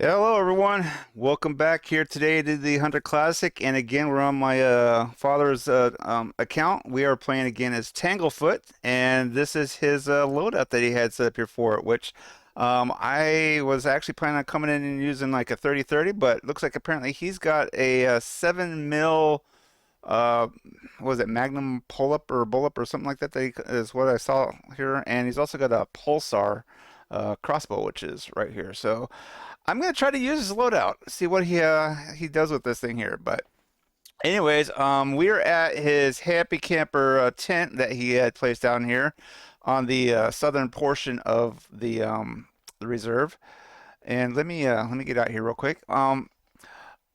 Hello, everyone. Welcome back here today to the Hunter Classic. And again, we're on my father's account. We are playing again as Tanglefoot, and this is his loadout that he had set up here for it, which I was actually planning on coming in and using like a 30-30, but looks like apparently he's got a 7 mil, what was it, Magnum pull-up or bull-up or something like that, is what I saw here. And he's also got a Pulsar crossbow, which is right here. So I'm gonna try to use his loadout, see what he does with this thing here. But anyways, we are at his Happy Camper tent that he had placed down here on the southern portion of the reserve. And let me get out here real quick.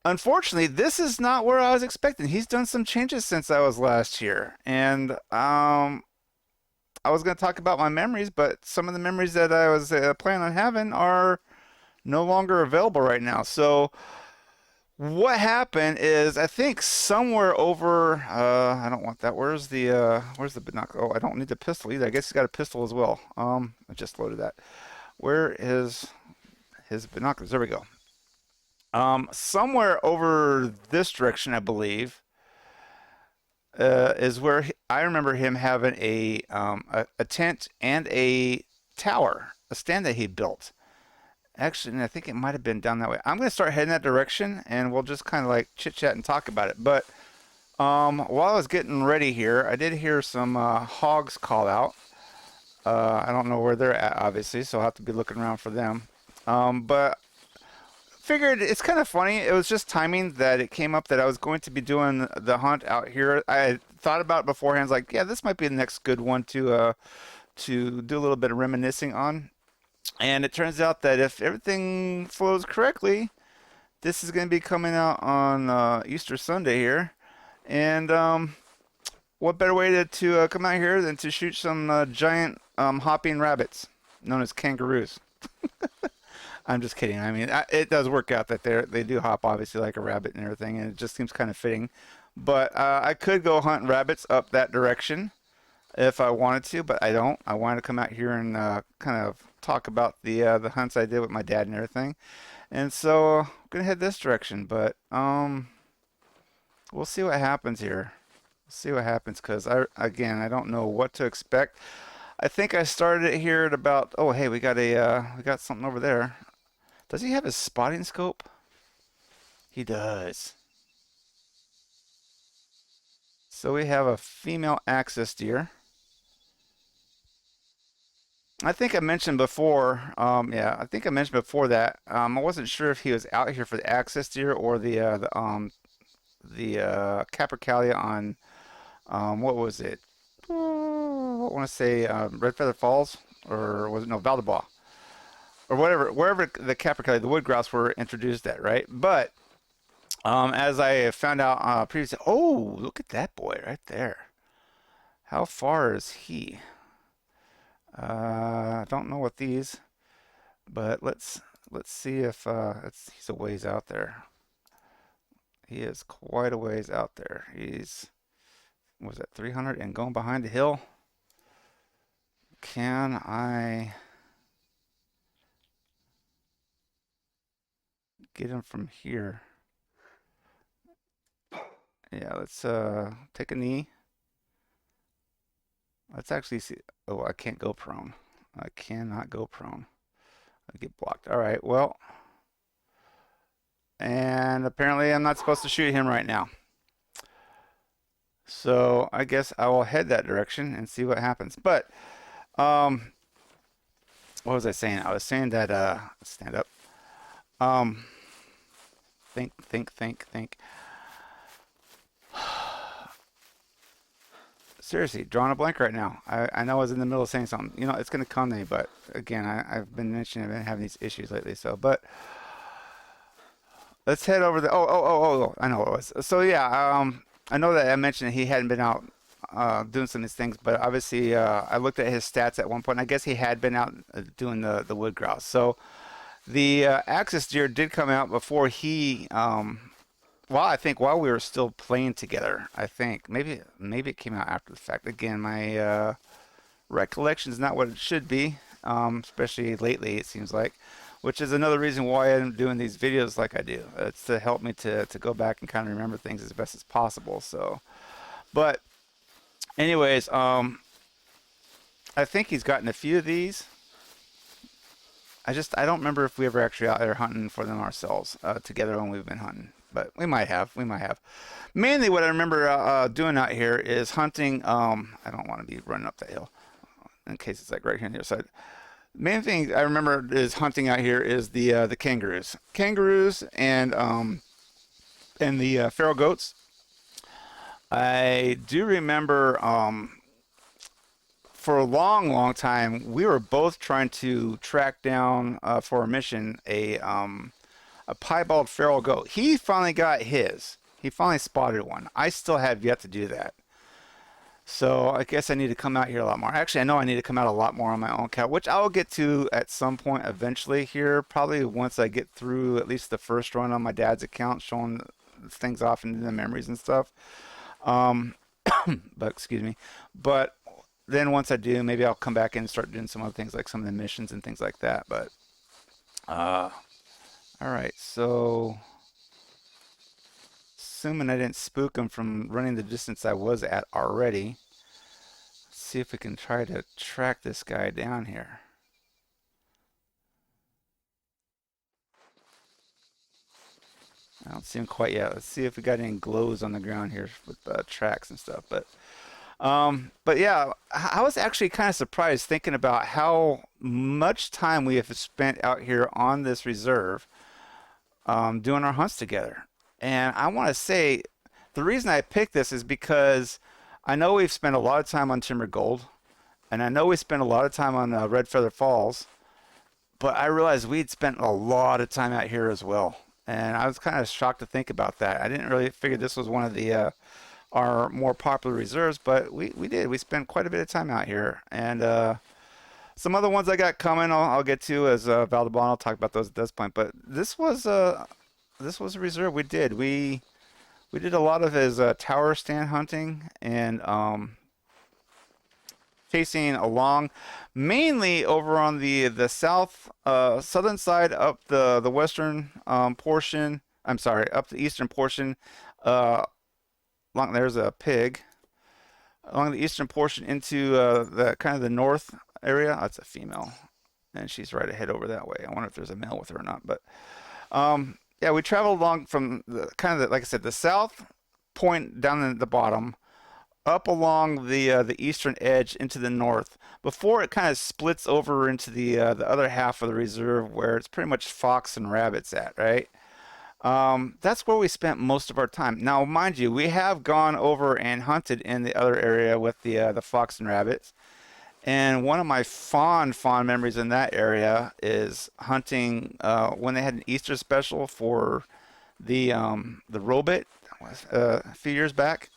Unfortunately, this is not where I was expecting. He's done some changes since I was last here, and I was going to talk about my memories, but some of the memories that I was planning on having are no longer available right now. So what happened is, I think somewhere over, I don't want that. Where's the binocular? Oh, I don't need the pistol either. I guess he's got a pistol as well. I just loaded that. Where is his binoculars? There we go. Somewhere over this direction, I believe, is where I remember him having a tent and a tower, a stand that he built. Actually, I think it might have been down that way. I'm going to start heading that direction, and we'll just kind of like chit-chat and talk about it. But while I was getting ready here, I did hear some hogs call out. I don't know where they're at, obviously, so I'll have to be looking around for them. But figured it's kind of funny. It was just timing that it came up that I was going to be doing the hunt out here. I had thought about it beforehand. Like, yeah, this might be the next good one to do a little bit of reminiscing on. And it turns out that if everything flows correctly, this is going to be coming out on Easter Sunday here. And what better way to come out here than to shoot some giant hopping rabbits known as kangaroos? I'm just kidding. I mean, it does work out that they do hop obviously like a rabbit and everything, and it just seems kind of fitting. But I could go hunt rabbits up that direction if I wanted to, but I don't. I wanted to come out here and kind of talk about the hunts I did with my dad and everything. And so I'm gonna head this direction, but we'll see what happens here. We'll see what happens, because I don't know what to expect. I think I started it here at about, oh hey, we got something over there. Does he have his spotting scope? He does. So we have a female axis deer. I think I mentioned before, yeah, I think I mentioned before that I wasn't sure if he was out here for the axis deer or the capercaillie on what was it? I want to say Red Feather Falls, or was it, no, Valdebois, or whatever, wherever the capercaillie, the wood grouse, were introduced at, right? But as I found out previously, oh, look at that boy right there. How far is he? I don't know what these, but let's see if he's a ways out there. He is quite a ways out there. He's, was that 300 and going behind the hill? Can I get him from here? Yeah, let's take a knee. Let's actually see. Oh, I can't go prone. I cannot go prone. I get blocked. All right, well, and apparently I'm not supposed to shoot him right now. So I guess I will head that direction and see what happens. But what was I saying? I was saying that stand up. Um, Think. Seriously, drawing a blank right now. I know I was in the middle of saying something. You know, it's going to come to me, but again, I've been mentioning I've been having these issues lately. So, but let's head over the. I know what it was. So yeah, I know that I mentioned he hadn't been out doing some of these things, but obviously I looked at his stats at one point. I guess he had been out doing the wood grouse. So the axis deer did come out before he. Well, I think while we were still playing together, I think maybe it came out after the fact. Again, my recollection is not what it should be, especially lately. It seems like, which is another reason why I'm doing these videos like I do. It's to help me to go back and kind of remember things as best as possible. So, but anyways, I think he's gotten a few of these. I don't remember if we ever actually out there hunting for them ourselves together when we've been hunting, but we might have. Mainly, what I remember doing out here is hunting. I don't want to be running up that hill in case it's like right here on the other side. Main thing I remember is hunting out here is the kangaroos and the feral goats. I do remember for a long time we were both trying to track down for a mission a piebald feral goat. He finally got his. He finally spotted one. I still have yet to do that. So I guess I need to come out here a lot more. Actually, I know I need to come out a lot more on my own account, which I'll get to at some point eventually here. Probably once I get through at least the first run on my dad's account, showing things off into the memories and stuff. Um, but excuse me. But then once I do, maybe I'll come back and start doing some other things like some of the missions and things like that. But uh, all right. So assuming I didn't spook him from running the distance I was at already. Let's see if we can try to track this guy down here. I don't see him quite yet. Let's see if we got any glows on the ground here with tracks and stuff. But yeah, I was actually kind of surprised thinking about how much time we have spent out here on this reserve doing our hunts together. And I want to say the reason I picked this is because I know we've spent a lot of time on Timber Gold, and I know we spent a lot of time on Red Feather Falls, but I realized we'd spent a lot of time out here as well. And I was kind of shocked to think about that. I didn't really figure this was one of the our more popular reserves, but we did. We spent quite a bit of time out here. And some other ones I got coming I'll get to as Valdebon. I'll talk about those at this point. But this was a reserve we did. We did a lot of his tower stand hunting and chasing along, mainly over on the southern side up the western portion. I'm sorry, up the eastern portion. There's a pig along the eastern portion into the kind of the north area. That's a female, and she's right ahead over that way. I wonder if there's a male with her or not. But yeah, we traveled along from the kind of like I said, the south point down in the bottom, up along the eastern edge into the north, before it kind of splits over into the other half of the reserve where it's pretty much fox and rabbits at, right? That's where we spent most of our time. Now, mind you, we have gone over and hunted in the other area with the fox and rabbits. And one of my fond memories in that area is hunting when they had an Easter special for the robit a few years back.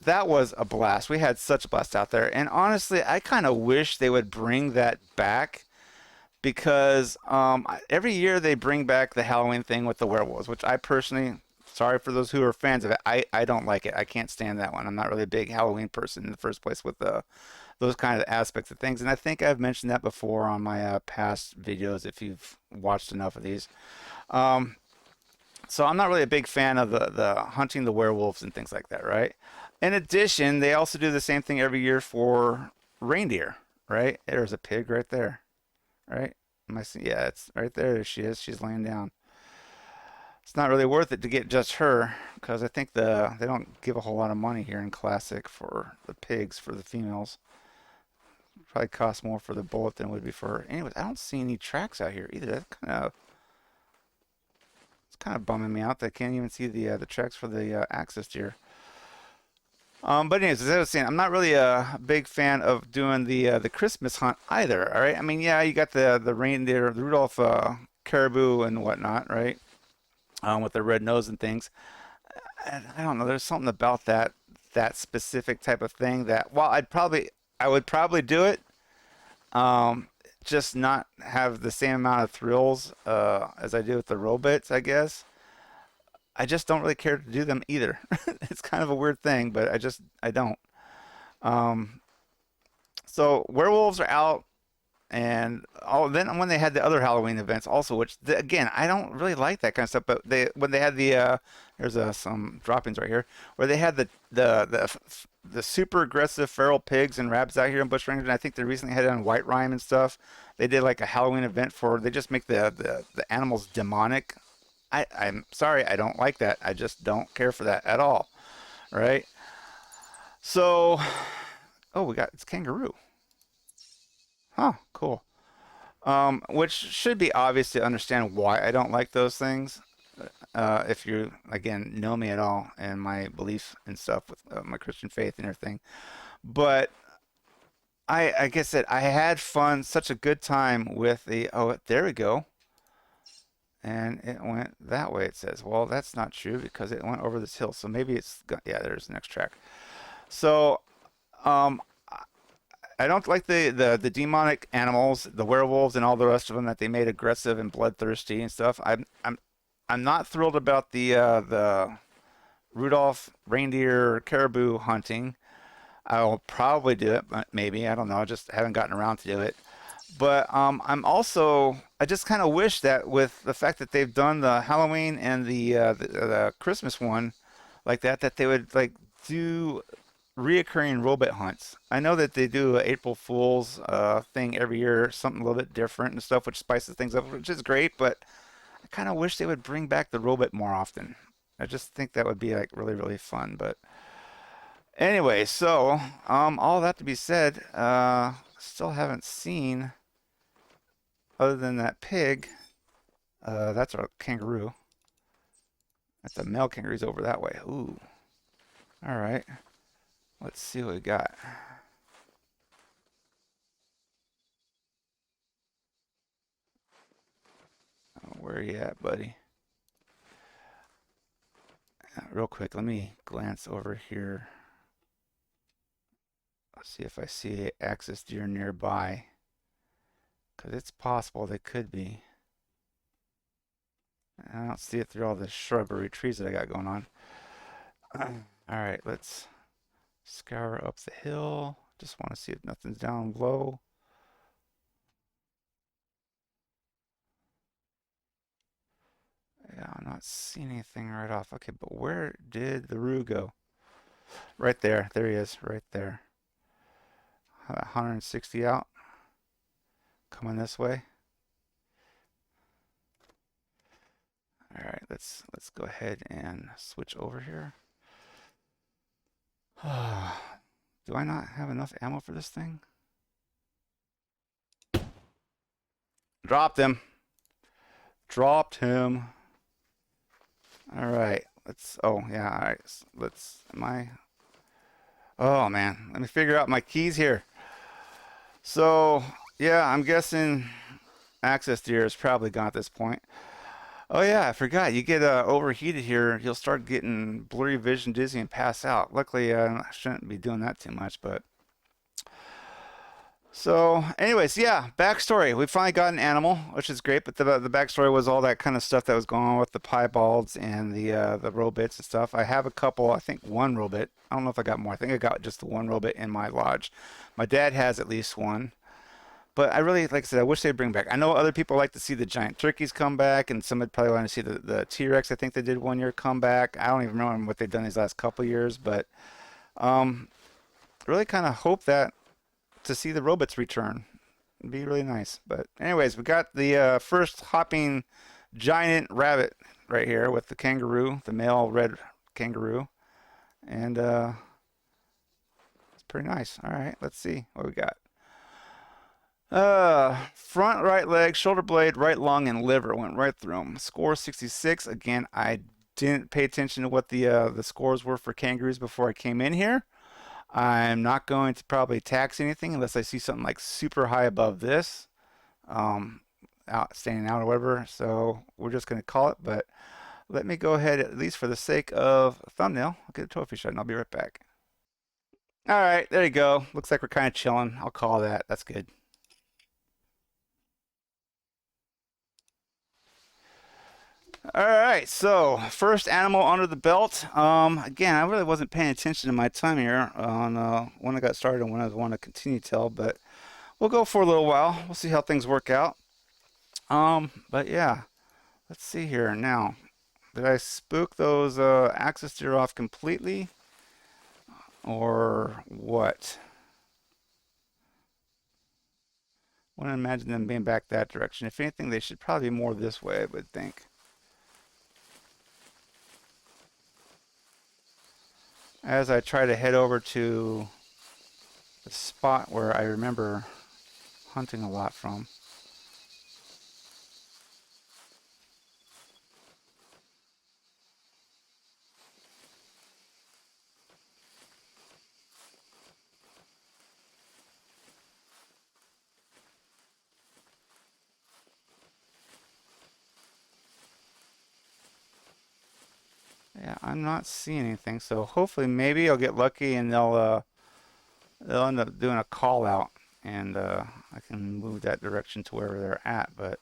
That was a blast. We had such a blast out there. And honestly, I kind of wish they would bring that back because every year they bring back the Halloween thing with the werewolves, which I personally, sorry for those who are fans of it, I don't like it. I can't stand that one. I'm not really a big Halloween person in the first place with those kind of aspects of things. And I think I've mentioned that before on my past videos if you've watched enough of these. So I'm not really a big fan of the hunting the werewolves and things like that, right? In addition, they also do the same thing every year for reindeer, right? There's a pig right there, right? Am I seeing? Yeah, it's right there. There she is. She's laying down. It's not really worth it to get just her because I think they don't give a whole lot of money here in Classic for the pigs for the females. Probably cost more for the bullet than it would be for her. Anyways, I don't see any tracks out here either. That's It's kind of bumming me out that I can't even see the tracks for the axis deer. But anyways, as I was saying, I'm not really a big fan of doing the Christmas hunt either. All right, I mean, yeah, you got the reindeer, the Rudolph caribou and whatnot, right? With their red nose and things. I don't know. There's something about that specific type of thing that while I would probably do it, um, just not have the same amount of thrills as I do with the rollbits, I guess. I just don't really care to do them either. It's kind of a weird thing, but I don't. Um, so werewolves are out, and then when they had the other Halloween events also, which again I don't really like that kind of stuff. But when they had there's some droppings right here where they had the super aggressive feral pigs and rabbits out here in Bushrangers, and I think they recently had it on White Rime and stuff. They did like a Halloween event for they just make the animals demonic. I'm sorry, I don't like that. I just don't care for that at all. Right? So, oh, we got it's kangaroo. Huh, cool. Which should be obvious to understand why I don't like those things. If you, again, know me at all and my beliefs and stuff with my Christian faith and everything. But I guess that I had fun, such a good time with oh, there we go. And it went that way, it says. Well, that's not true because it went over this hill. So maybe yeah, there's the next track. So, um, I don't like the demonic animals, the werewolves, and all the rest of them that they made aggressive and bloodthirsty and stuff. I'm not thrilled about the Rudolph reindeer caribou hunting. I'll probably do it, but maybe I don't know. I just haven't gotten around to do it. But I just kind of wish that with the fact that they've done the Halloween and the Christmas one like that they would like do reoccurring robot hunts. I know that they do a April Fool's thing every year, something a little bit different and stuff, which spices things up, which is great. But I kind of wish they would bring back the robot more often. I just think that would be like really really fun. But anyway, so all that to be said, still haven't seen other than that pig. That's our kangaroo. That's a male kangaroo's over that way. Ooh. All right. Let's see what we got. Where are you at, buddy? Real quick, let me glance over here. Let's see if I see axis deer nearby. Because it's possible they could be. I don't see it through all the shrubbery trees that I got going on. Alright, let's scour up the hill. Just want to see if nothing's down low. Yeah, I'm not seeing anything right off. Okay, but where did the roo go? Right there. There he is, right there. 160 out. Coming this way. Alright, let's go ahead and switch over here. Do I not have enough ammo for this thing? Dropped him. Dropped him. Alright, oh yeah, alright, oh man, let me figure out my keys here. So, yeah, I'm guessing access deer is probably gone at this point. Oh yeah, I forgot. You get overheated here, you'll start getting blurry vision, dizzy, and pass out. Luckily, I shouldn't be doing that too much, but so, anyways, yeah, backstory. We finally got an animal, which is great. But the backstory was all that kind of stuff that was going on with the piebalds and the robits and stuff. I have a couple. I think one robit. I don't know if I got more. I think I got just the one robit in my lodge. My dad has at least one. But I really, like I said, I wish they'd bring back. I know other people like to see the giant turkeys come back, and some would probably want to see the T-Rex. I think they did 1 year come back. I don't even remember what they've done these last couple years, but um, really kind of hope that to see the robots return. It'd be really nice. But anyways, we got the first hopping giant rabbit right here with the kangaroo, the male red kangaroo. And it's pretty nice. All right, let's see what we got. Front right leg, shoulder blade, right lung, and liver went right through them. Score 66. Again, I didn't pay attention to what the scores were for kangaroos before I came in here. I'm not going to probably tax anything unless I see something like super high above this, um, standing out or whatever. So we're just going to call it. But let me go ahead, at least for the sake of a thumbnail, I'll get a trophy shot and I'll be right back. All right, there you go. Looks like we're kind of chilling. I'll call that. That's good. All right, so first animal under the belt. Again, I really wasn't paying attention to my time here on when I got started and when I want to continue till, but we'll go for a little while. We'll see how things work out. But yeah, let's see here now. Did I spook those axis deer off completely, or what? I wouldn't imagine them being back that direction. If anything, they should probably be more this way, I would think. As I try to head over to the spot where I remember hunting a lot from. Yeah, I'm not seeing anything, so hopefully maybe I'll get lucky and they'll end up doing a call out and I can move that direction to wherever they're at, but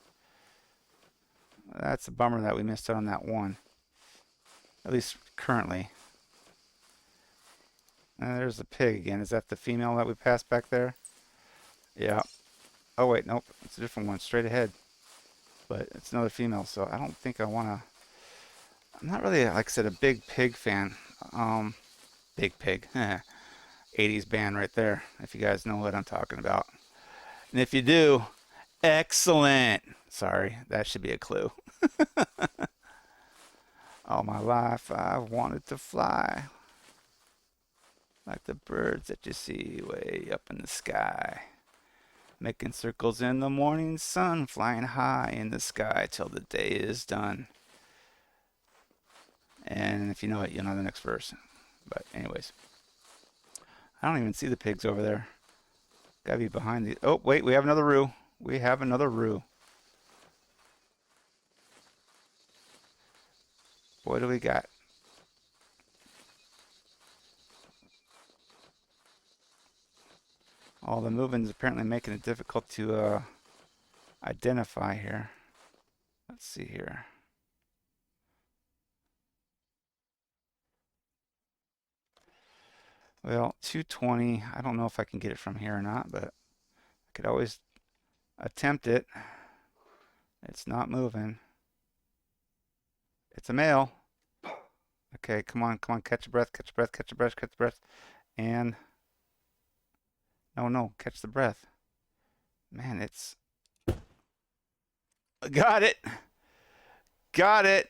that's a bummer that we missed out on that one. At least currently. And there's the pig again. Is that the female that we passed back there? Yeah. Oh wait, nope. It's a different one, straight ahead. But it's another female, so I don't think I want to. I'm not really, like I said, a big pig fan. Big pig. 80s band right there, if you guys know what I'm talking about. And if you do, excellent. Sorry, that should be a clue. All my life I've wanted to fly like the birds that you see way up in the sky. Making circles in the morning sun, flying high in the sky till the day is done. And if you know it, you'll know the next verse. But anyways, I don't even see the pigs over there. Gotta be behind the... Oh, wait, we have another roo. We have another roo. What do we got? All the movement is apparently making it difficult to identify here. Let's see here. Well, 220. I don't know if I can get it from here or not, but I could always attempt it. It's not moving. It's a male. Okay, come on, come on, catch your breath, catch your breath, catch your breath, catch your breath. And no, no, catch the breath. Man, it's got it. Got it.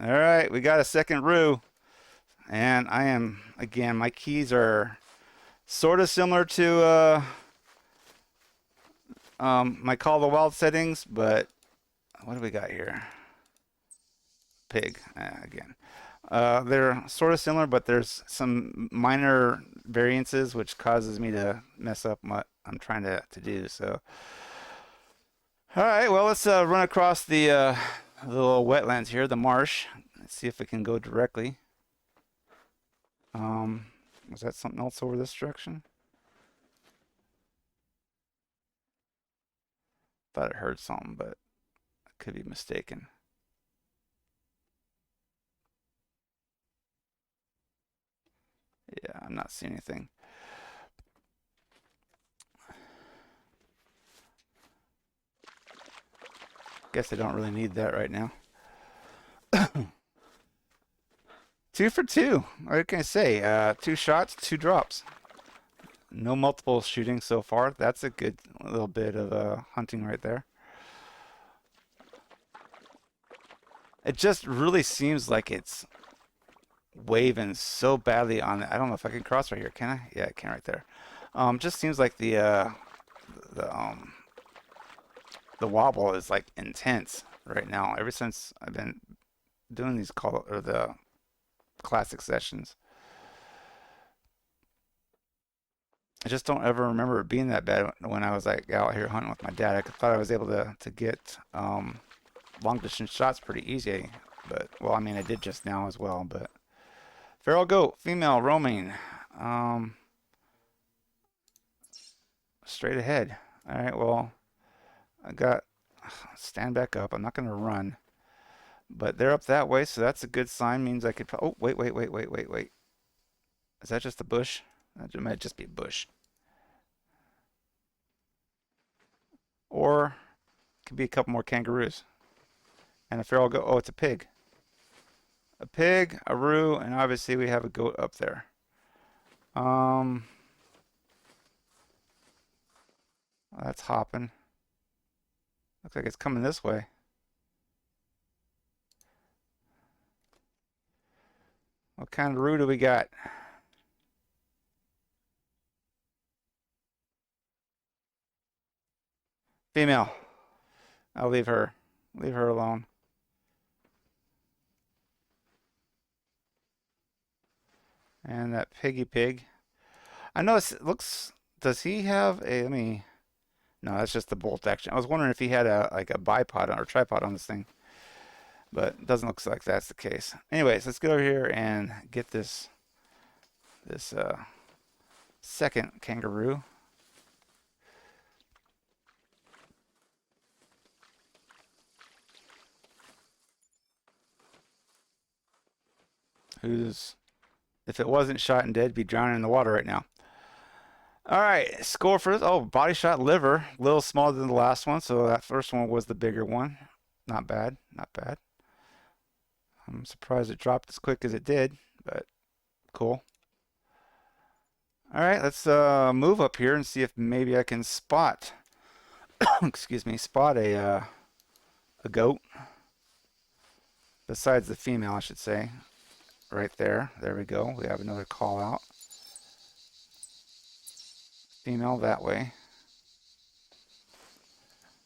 All right, we got a second roo. And I am, again, my keys are sort of similar to my Call of the Wild settings, but what do we got here? Pig, again. They're sort of similar, but there's some minor variances which causes me to mess up what I'm trying to do. So, all right, well, let's run across the little wetlands here, the marsh. Let's see if we can go directly. Was that something else over this direction? Thought I heard something, but I could be mistaken. Yeah, I'm not seeing anything. Guess I don't really need that right now. 2 for 2. What can I say? 2 shots, 2 drops. No multiple shooting so far. That's a good little bit of hunting right there. It just really seems like it's waving so badly on it. I don't know if I can cross right here. Can I? Yeah, I can right there. Just seems like the the wobble is like intense right now. Ever since I've been doing these the classic sessions, I just don't ever remember it being that bad when I was like out here hunting with my dad. I thought I was able to get long distance shots pretty easy, but well, I mean I did just now as well. But feral goat, female, roaming, um, straight ahead. All right, well I got stand back up. I'm not gonna run, but they're up that way, so that's a good sign. Means I could. Oh wait. Is that just a bush? That might just be a bush. Or it could be a couple more kangaroos. And a feral goat. Oh, it's a pig. A pig, a roo, and obviously we have a goat up there. Um, that's hopping. Looks like it's coming this way. What kind of roo do we got? Female. I'll leave her. Leave her alone. And that piggy pig. I know it looks. Does he have a? Let me. No, that's just the bolt action. I was wondering if he had a like a bipod or tripod on this thing, but it doesn't look like that's the case. Anyways, let's get over here and get this second kangaroo. Who's, if it wasn't shot and dead, be drowning in the water right now. All right, score for this. Oh, body shot liver, a little smaller than the last one, so that first one was the bigger one. Not bad, not bad. I'm surprised it dropped as quick as it did, but cool. All right, let's move up here and see if maybe I can spot, excuse me, spot a goat. Besides the female, I should say. Right there. There we go. We have another call out. Female that way.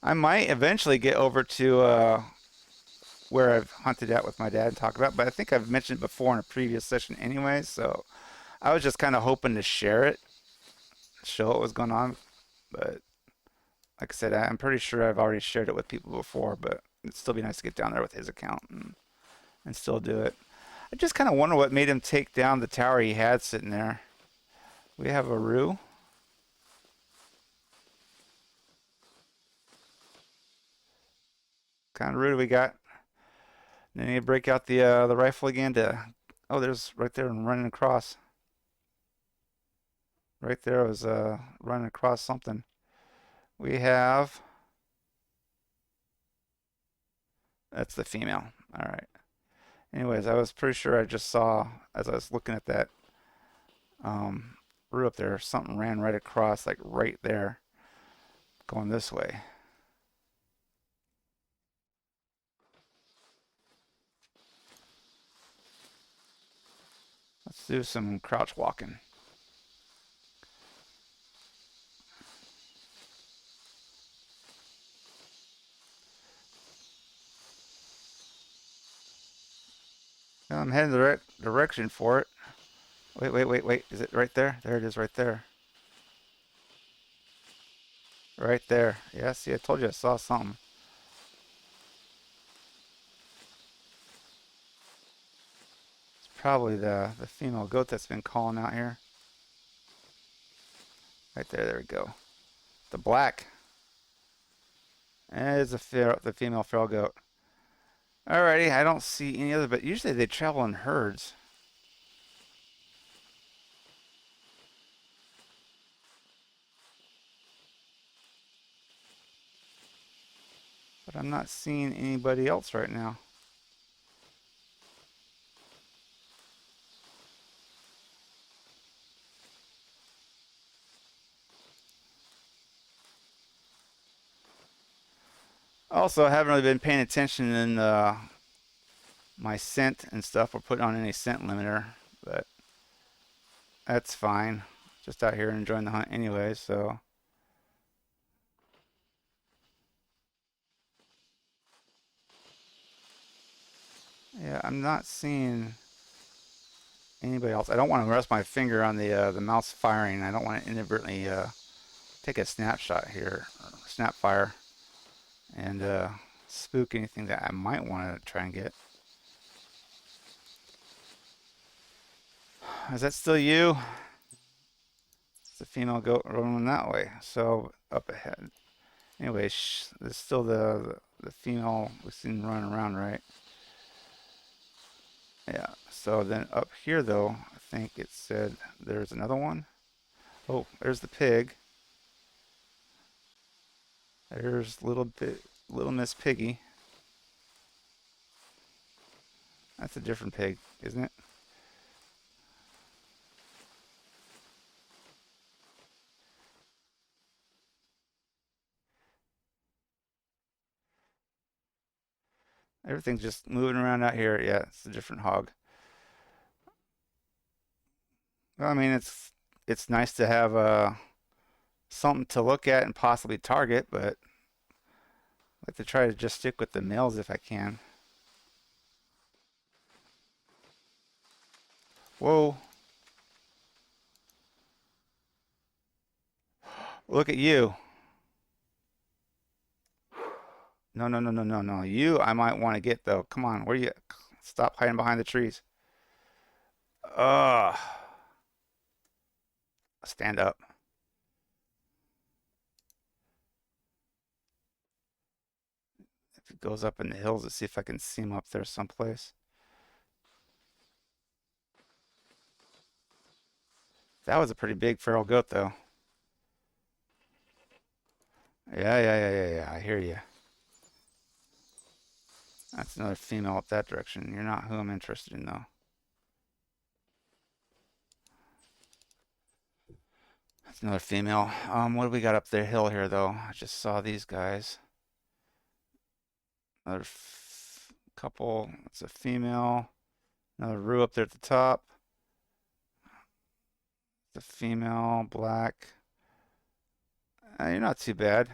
I might eventually get over to where I've hunted at with my dad and talk about, but I think I've mentioned it before in a previous session anyway, so I was just kind of hoping to share it, show what was going on, but like I said, I'm pretty sure I've already shared it with people before, but it'd still be nice to get down there with his account and still do it. I just kind of wonder what made him take down the tower he had sitting there. We have a roo. Kind of roo do we got? Then you break out the rifle again to. Oh, there's right there and running across. Right there was running across something. We have. That's the female. All right. Anyways, I was pretty sure I just saw as I was looking at that roo up there, something ran right across, like right there, going this way. Let's do some crouch walking. I'm heading the right direction for it. Wait. Is it right there? There it is right there. Right there. Yeah, see, I told you I saw something. It's probably the female goat that's been calling out here. Right there, there we go. The black. And it's the female feral goat. Alrighty, I don't see any other, but usually they travel in herds. But I'm not seeing anybody else right now. Also, I haven't really been paying attention in my scent and stuff or putting on any scent limiter, but that's fine. Just out here enjoying the hunt anyway, so Yeah, I'm not seeing anybody else. I don't want to rest my finger on the mouse firing. I don't want to inadvertently take a snapshot here, snap fire, and spook anything that I might want to try and get. Is that still you? It's a female goat rolling that way. So up ahead. Anyway, there's still the female we've seen running around, right? Yeah. So then up here, though, I think it said there's another one. Oh, there's the pig. There's little Miss Piggy. That's a different pig, isn't it? Everything's just moving around out here. Yeah, it's a different hog. Well, I mean, it's nice to have something to look at and possibly target, but I like to try to just stick with the males if I can. Whoa! Look at you! No, no, no, no, no, no. You, I might want to get though. Come on, where you? Stop hiding behind the trees. Ugh! Stand up. If it goes up in the hills, let's see if I can see him up there someplace. That was a pretty big feral goat though. Yeah, yeah, yeah, yeah, yeah. I hear you. That's another female up that direction. You're not who I'm interested in though. That's another female. What do we got up the hill here though? I just saw these guys. Another couple. It's a female. Another roux up there at the top. The female, black. You're not too bad.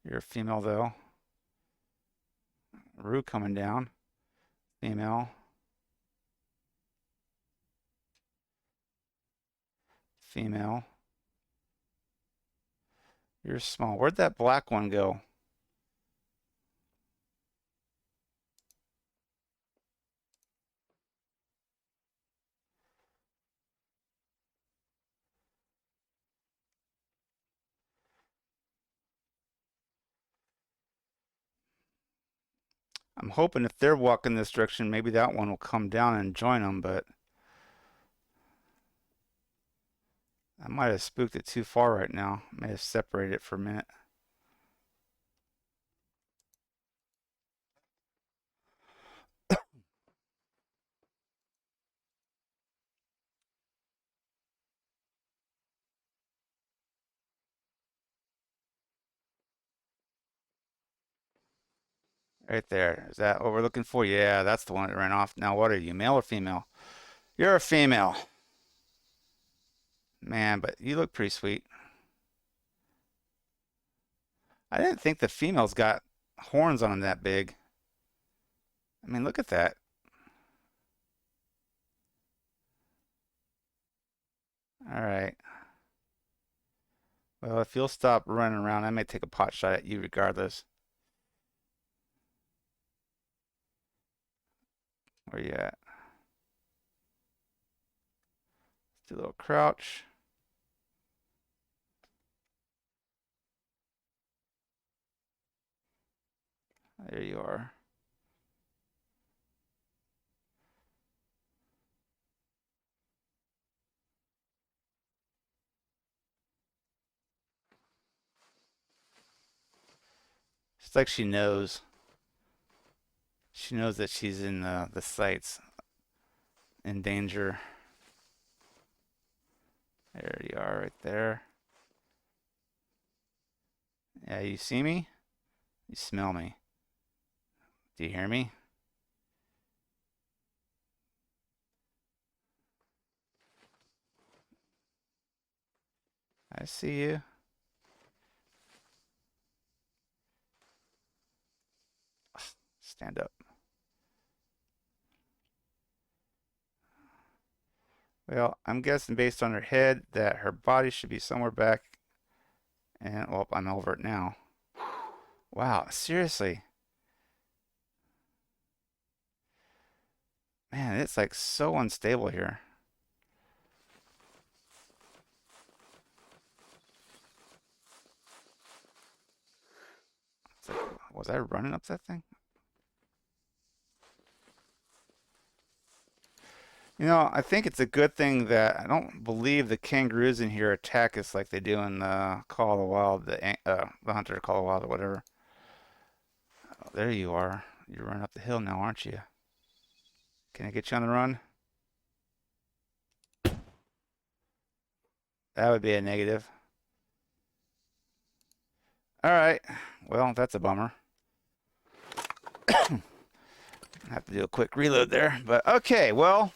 You're a female though. Roux coming down. Female. Female. You're small. Where'd that black one go? I'm hoping if they're walking this direction, maybe that one will come down and join them, but I might have spooked it too far right now. May have separated it for a minute. Right there. Is that what we're looking for? Yeah, that's the one that ran off. Now, what are you, male or female? You're a female. Man, but you look pretty sweet. I didn't think the females got horns on them that big. I mean, look at that. All right. Well, if you'll stop running around, I may take a pot shot at you regardless. Where you at? Let's do a little crouch. There you are. It's like she knows. She knows that she's in the sights in danger. There you are, right there. Yeah, you see me? You smell me. Do you hear me? I see you. stand up. Well, I'm guessing based on her head that her body should be somewhere back. And, well, I'm over it now. Wow, seriously. Man, it's like so unstable here. It's like, was I running up that thing? You know, I think it's a good thing that I don't believe the kangaroos in here attack us like they do in Call of the Wild, the Hunter Call of the Wild or whatever. Oh, there you are. You're running up the hill now, aren't you? Can I get you on the run? That would be a negative. All right. Well, that's a bummer. I have to do a quick reload there, but okay. Well,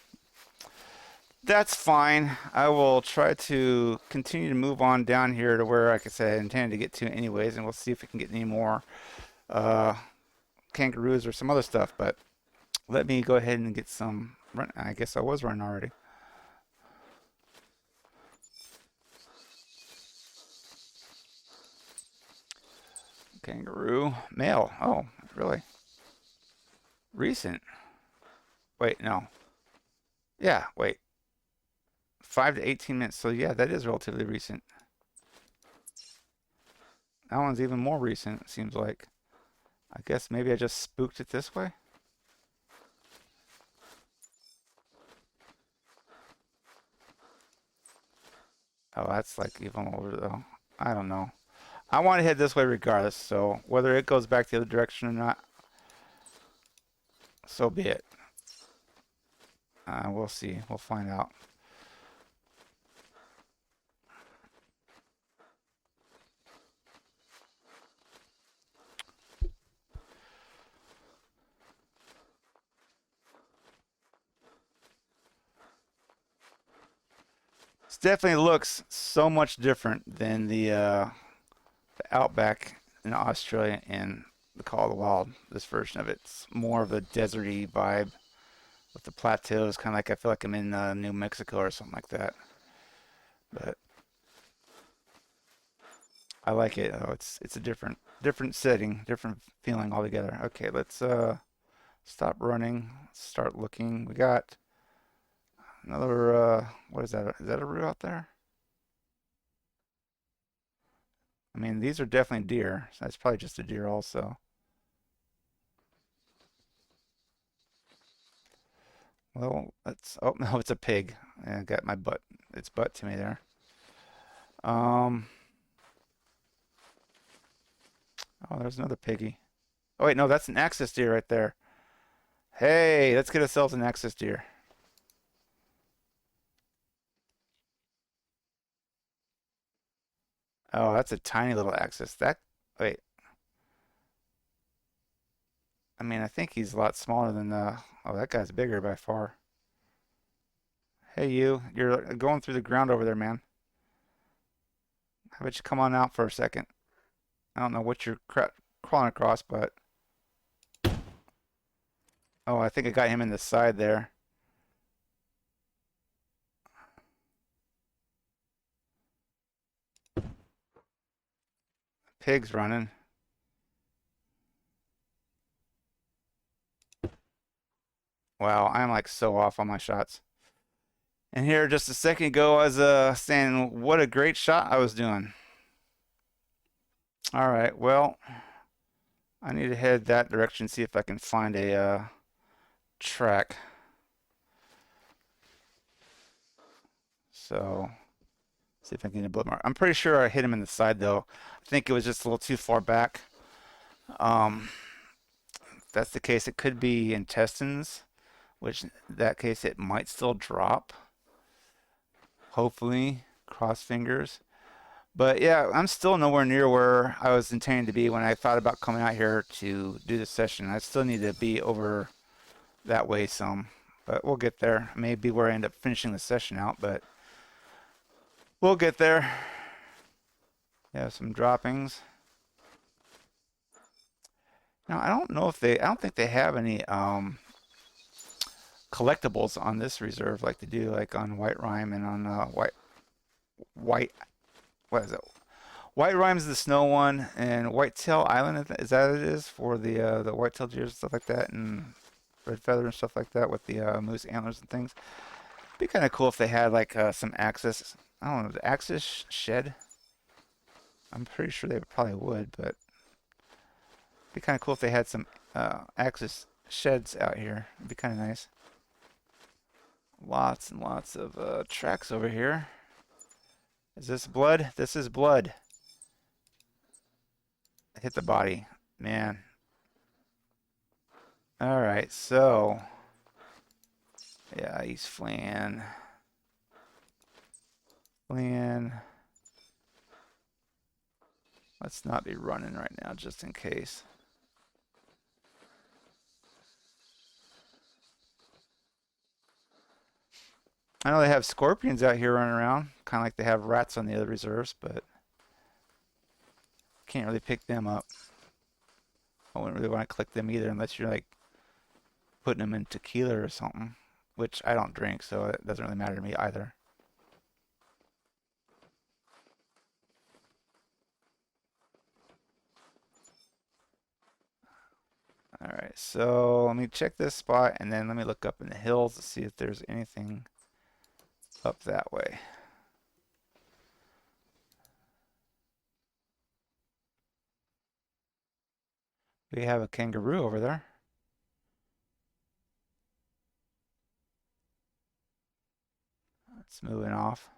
that's fine. I will try to continue to move on down here to where, like I said, I intended to get to anyways, and we'll see if we can get any more uh, kangaroos or some other stuff. But let me go ahead and get some run. I guess I was running already. Kangaroo male. Oh, really? Recent. Wait, no. Yeah, wait. 5 to 18 minutes. So yeah, that is relatively recent. That one's even more recent, it seems like. I guess maybe I just spooked it this way. Oh, that's like even older though. I don't know. I want to head this way regardless, so whether it goes back the other direction or not, so be it. We'll see. We'll find out. This definitely looks so much different than the outback in Australia and the Call of the Wild. This version of it's more of a deserty vibe with the plateaus, kind of like I feel like I'm in New Mexico or something like that. But I like it. Oh, it's a different setting, different feeling altogether. Okay, let's stop running, start looking. We got another what is that? Is that a roo out there? I mean, these are definitely deer. So that's probably just a deer also. Well, that's oh no, it's a pig. I got my butt. Its butt to me there. Um, oh, there's another piggy. Oh wait, no, that's an axis deer right there. Hey, let's get ourselves an axis deer. Oh, that's a tiny little axis. That wait, I mean, I think he's a lot smaller than the. Oh, that guy's bigger by far. Hey, you're going through the ground over there, man. How about you come on out for a second? I don't know what you're crawling across, but oh, I think I got him in the side there. Pig's running. Wow, I'm like so off on my shots. And here just a second ago, I was saying what a great shot I was doing. All right, well, I need to head that direction, see if I can find a track. So, see if I can get a bullet mark. I'm pretty sure I hit him in the side though. I think it was just a little too far back. If that's the case, it could be intestines, which in that case it might still drop. Hopefully, cross fingers. But yeah, I'm still nowhere near where I was intending to be when I thought about coming out here to do this session. I still need to be over that way some, but we'll get there. Maybe where I end up finishing the session out, but we'll get there. Yeah, some droppings. Now, I don't think they have any collectibles on this reserve like they do like on White Rime and on White, what is it? White Rime's the snow one, and Whitetail Island is that what it is for the whitetail deers and stuff like that, and red feather and stuff like that with the moose antlers and things. Be kind of cool if they had like some access. I don't know, the access shed. I'm pretty sure they probably would, but be kind of cool if they had some access sheds out here. It'd be kind of nice. Lots and lots of tracks over here. Is this blood? This is blood. Hit the body, man. All right, so yeah, he's fleeing. Fleeing. Let's not be running right now, just in case. I know they have scorpions out here running around, kind of like they have rats on the other reserves, but can't really pick them up. I wouldn't really want to click them either unless you're like putting them in tequila or something, which I don't drink, so it doesn't really matter to me either. All right, so let me check this spot and then let me look up in the hills to see if there's anything up that way. We have a kangaroo over there. It's moving off.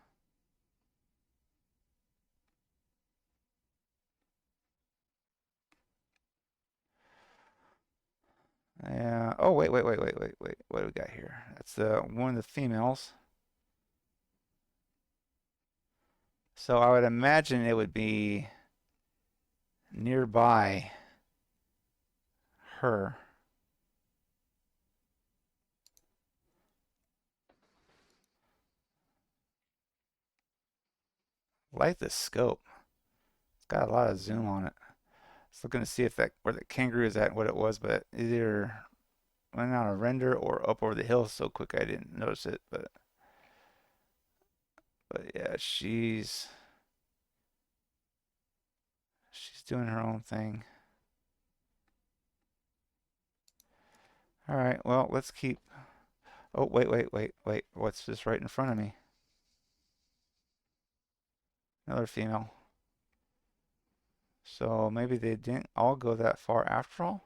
Yeah. Oh, wait. What do we got here? That's one of the females. So I would imagine it would be nearby her. Like the scope. It's got a lot of zoom on it. I was looking to see if that where the kangaroo is at and what it was, but either went out a render or up over the hill so quick I didn't notice it. But yeah, she's doing her own thing. All right, well, let's keep. Oh, wait. What's this right in front of me? Another female. So maybe they didn't all go that far after all?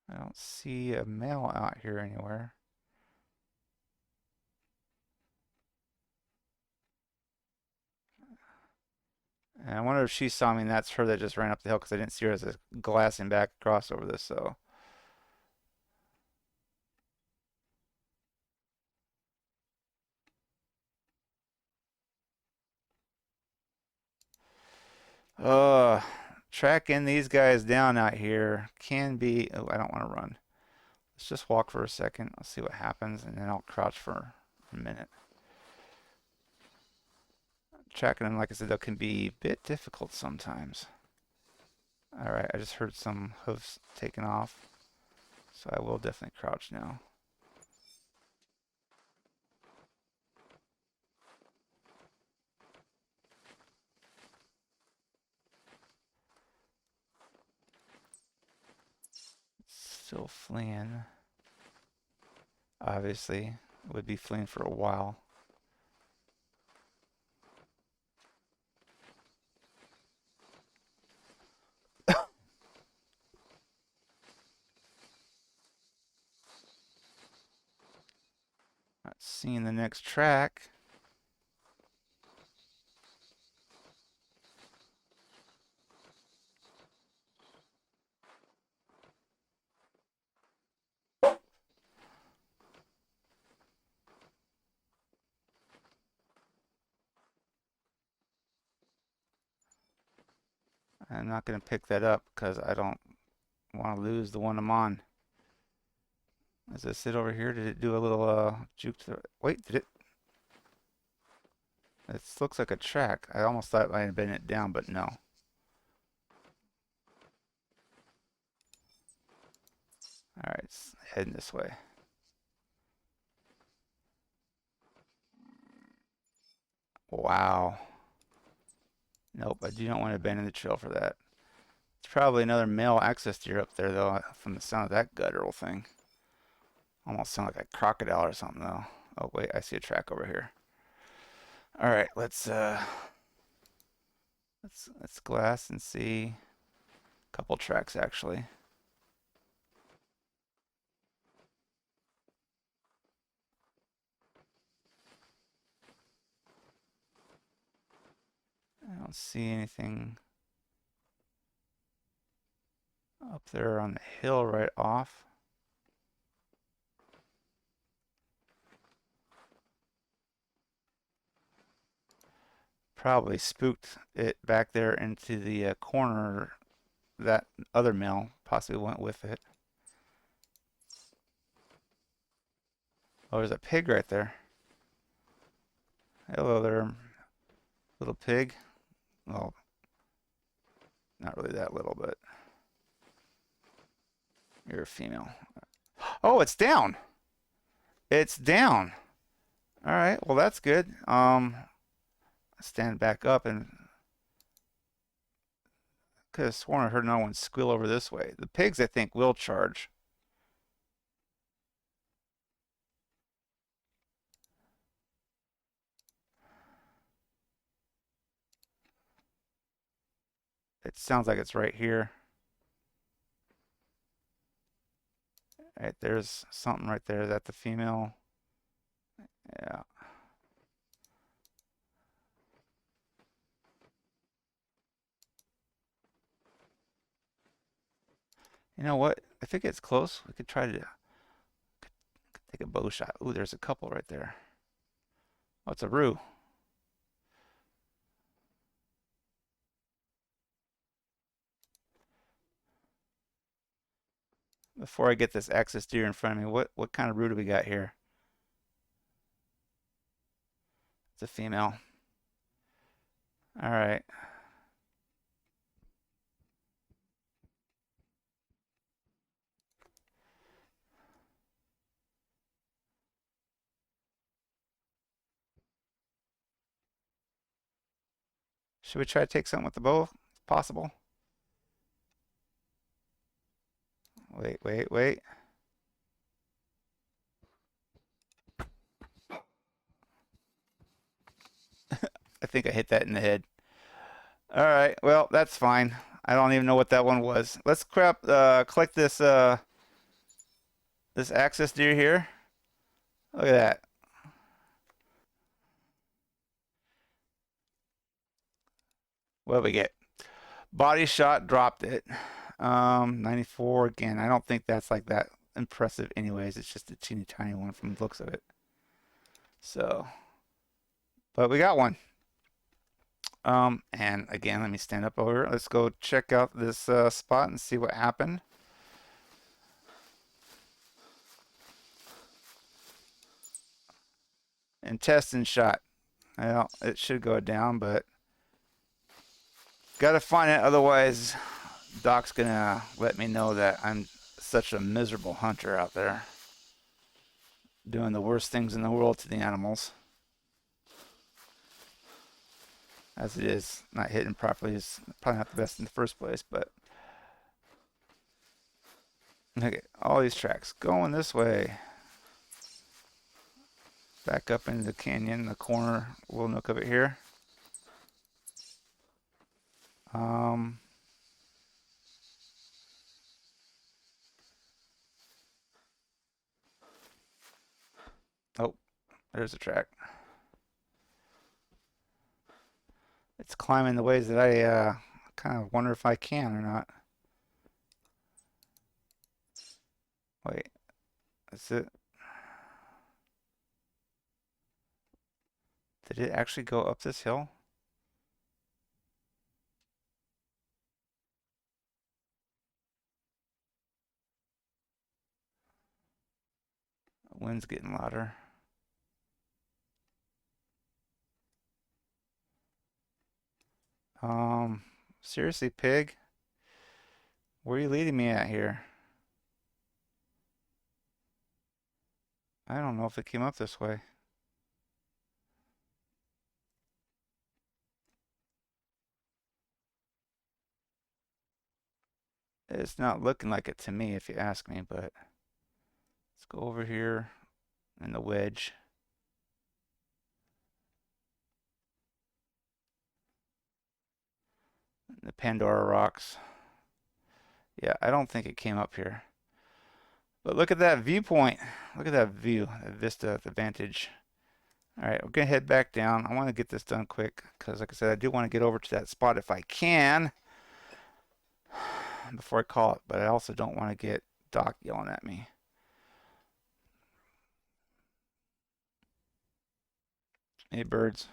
I don't see a male out here anywhere. And I wonder if she saw me and that's her that just ran up the hill because I didn't see her as a glassing back across over this. So, uh, tracking these guys down out here can be. Oh, I don't want to run. Let's just walk for a second. Let's see what happens, and then I'll crouch for a minute. Tracking them, like I said, that can be a bit difficult sometimes. All right, I just heard some hooves taken off, so I will definitely crouch now. Still fleeing. Obviously, would be fleeing for a while. Not seeing the next track. I'm not going to pick that up because I don't want to lose the one I'm on. Does it sit over here? Did it do a little juke to the... Wait, did it? It looks like a track. I almost thought I had been it down, but no. Alright, it's heading this way. Wow. Nope, I do not want to abandon the trail for that. It's probably another male access deer up there, though, from the sound of that guttural thing. Almost sound like a crocodile or something, though. Oh, wait, I see a track over here. Alright, let's glass and see. A couple tracks, actually. I don't see anything up there on the hill right off. Probably spooked it back there into the corner. That other male possibly went with it. Oh, there's a pig right there. Hello there, little pig. Well, not really that little, but you're a female. Oh, it's down. It's down. All right. Well, that's good. Stand back up and could have sworn I heard another one squeal over this way. The pigs, I think, will charge. It sounds like it's right here. All right, there's something right there. Is that the female? Yeah. You know what? If it gets close, we could try to take a bow shot. Ooh, there's a couple right there. Oh, it's a roo. Before I get this axis deer in front of me, what kind of roo do we got here? It's a female. All right. Should we try to take something with the bow? If possible. Wait, wait, wait. I think I hit that in the head. All right. Well, that's fine. I don't even know what that one was. Let's collect this axis deer here. Look at that. What do we get? Body shot, dropped it. 94 again. I don't think that's like that impressive anyways. It's just a teeny tiny one from the looks of it. So, but we got one. And again, let me stand up over. Let's go check out this spot and see what happened. And test and shot. Well, it should go down, but gotta find it. Otherwise, Doc's gonna let me know that I'm such a miserable hunter out there, doing the worst things in the world to the animals. As it is, not hitting properly is probably not the best in the first place, but look at all these tracks going this way. Back up into the canyon, the corner little nook of it here. Um, oh, there's a track. It's climbing the ways that I kind of wonder if I can or not. Wait, is it? Did it actually go up this hill? Wind's getting louder. Seriously, pig? Where are you leading me at here? I don't know if it came up this way. It's not looking like it to me, if you ask me, but let's go over here in the wedge. The Pandora rocks. Yeah, I don't think it came up here. But look at that viewpoint. Look at that view, that vista, the vantage. All right, we're gonna head back down. I want to get this done quick because, like I said, I do want to get over to that spot if I can before I call it. But I also don't want to get Doc yelling at me. Hey, birds.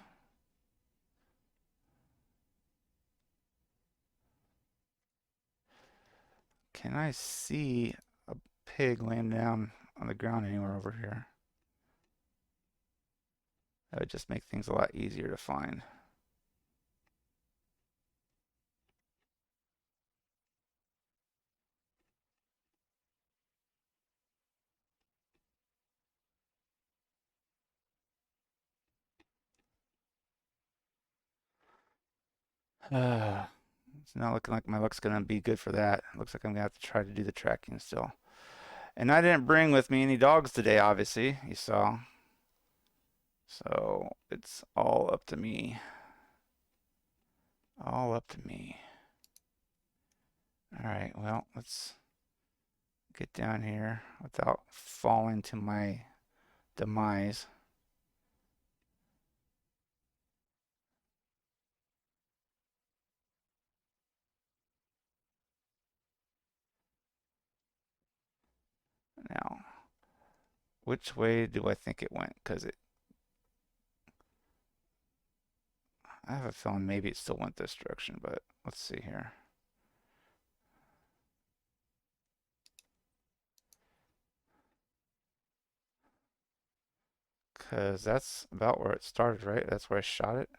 Can I see a pig laying down on the ground anywhere over here? That would just make things a lot easier to find. It's not looking like my luck's gonna be good for that. Looks like I'm gonna have to try to do the tracking still. And I didn't bring with me any dogs today, obviously, you saw. So it's all up to me. All up to me. All right, well, let's get down here without falling to my demise. Now, which way do I think it went? Because I have a feeling maybe it still went this direction, but let's see here. Because that's about where it started, right? That's where I shot it.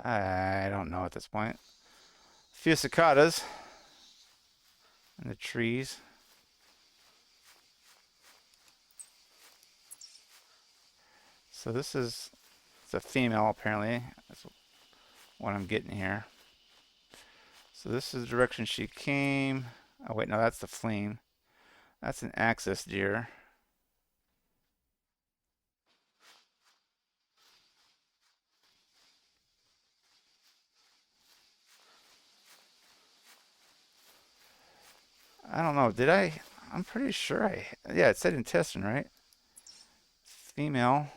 I don't know at this point. A few cicadas in the trees. So this is, it's a female apparently. That's what I'm getting here. So this is the direction she came. Oh wait, no, that's the fleeing. That's an axis deer. I don't know. Did I? I'm pretty sure I. Yeah, it said intestine, right? Female.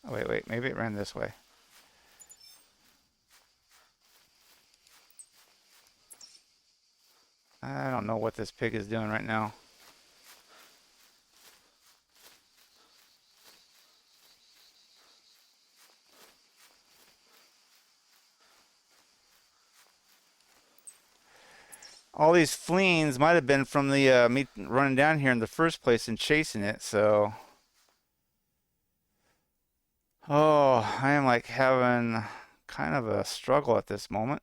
Oh wait, wait. Maybe it ran this way. I don't know what this pig is doing right now. All these fleeings might have been from the me running down here in the first place and chasing it. So, oh, I am like having kind of a struggle at this moment.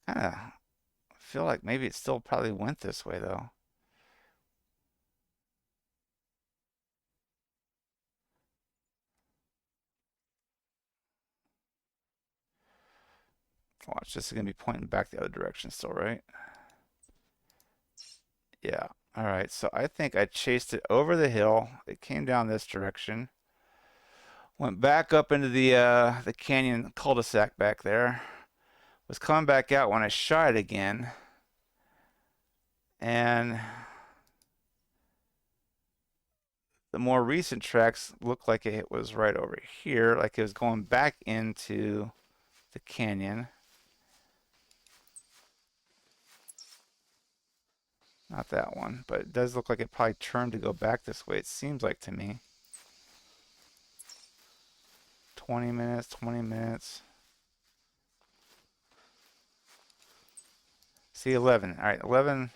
Kind of feel like maybe it still probably went this way though. Watch, this is gonna be pointing back the other direction still, right? Yeah. All right. So I think I chased it over the hill. It came down this direction. Went back up into the canyon cul-de-sac back there. Was coming back out when I shot it again. And the more recent tracks look like it was right over here, like it was going back into the canyon. Not that one, but it does look like it probably turned to go back this way. It seems like to me. 20 minutes, 20 minutes. See 11. All right, 11.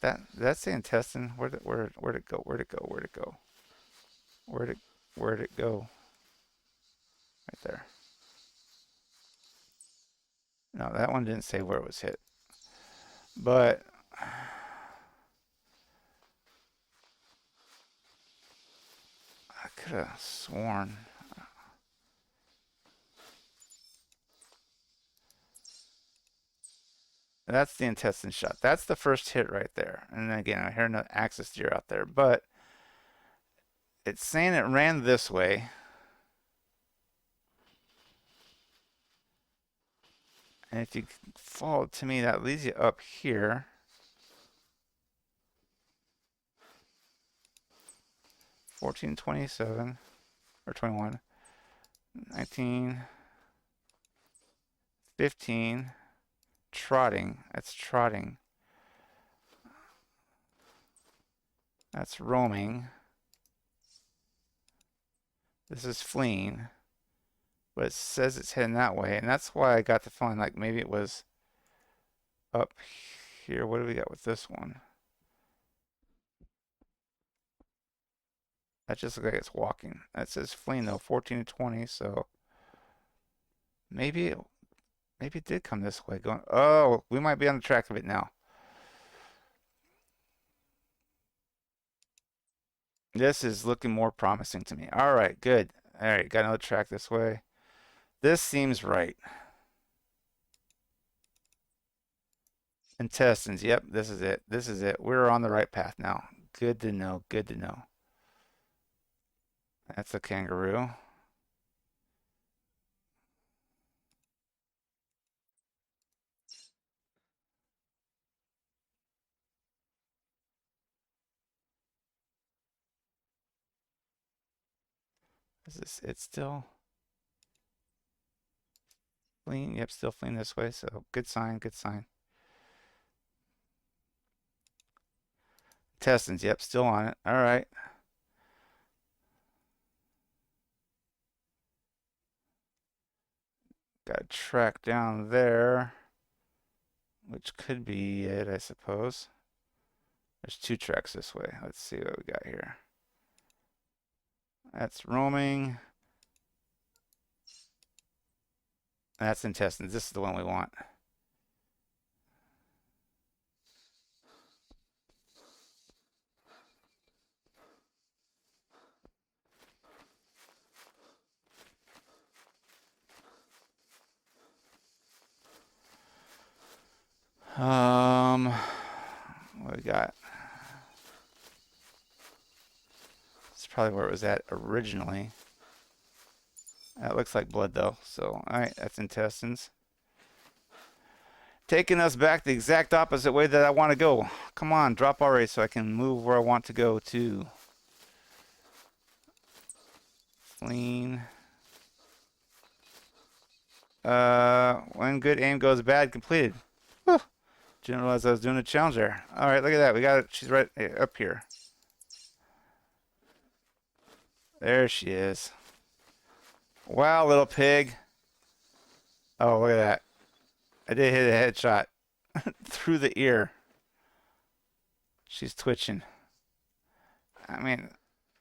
That's the intestine. Where'd it go? Where'd it go? Where'd it go? Where'd it go? Right there. No, that one didn't say where it was hit. But I could have sworn. That's the intestine shot. That's the first hit right there. And again, I hear an axis deer out there, but it's saying it ran this way. And if you follow to me, that leads you up here. 1427 or 21, 19, 15, trotting. That's trotting. That's roaming. This is fleeing. But it says it's heading that way, and that's why I got the feeling like maybe it was up here. What do we got with this one? That just looks like it's walking. That says fleeing though, 14 to 20, so maybe it did come this way. Going, oh, we might be on the track of it now. This is looking more promising to me. All right, good. All right, got another track this way. This seems right. Intestines. Yep, this is it. This is it. We're on the right path now. Good to know. Good to know. That's a kangaroo. Is this it still? Fleeing. Yep, still fleeing this way. So good sign. Good sign. Intestines. Yep, still on it. All right. Got a track down there, which could be it, I suppose. There's two tracks this way. Let's see what we got here. That's roaming. That's intestines. This is the one we want. What we got? It's probably where it was at originally. That looks like blood though. So, all right, that's intestines. Taking us back the exact opposite way that I want to go. Come on, drop already so I can move where I want to go to. Fleeing. When good aim goes bad, completed. Whew. Didn't realize I was doing a challenge there. All right, look at that. We got it. She's right up here. There she is. Wow, little pig. Oh, look at that. I did hit a headshot through the ear. She's twitching. I mean,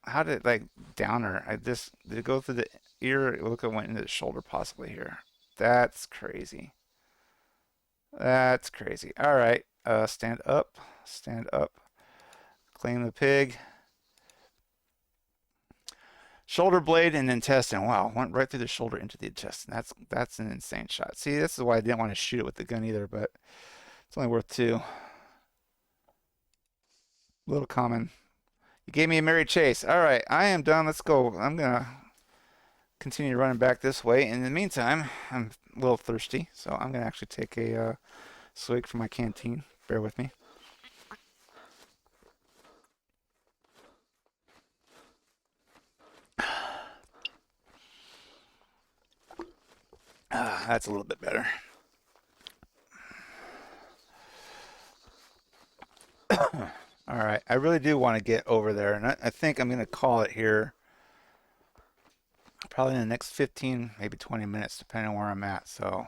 how did it like down her? Did it go through the ear? It looked like it went into the shoulder possibly here. That's crazy. That's crazy. All right. Stand up. Stand up. Claim the pig. Shoulder blade and intestine. Wow, went right through the shoulder into the intestine. That's an insane shot. See, this is why I didn't want to shoot it with the gun either, but it's only worth two. A little common. You gave me a merry chase. All right, I am done. Let's go. I'm gonna continue running back this way. In the meantime, I'm a little thirsty, so I'm gonna actually take a swig from my canteen. Bear with me. That's a little bit better. I really do want to get over there, and I think I'm going to call it here probably in the next 15, maybe 20 minutes, depending on where I'm at. So,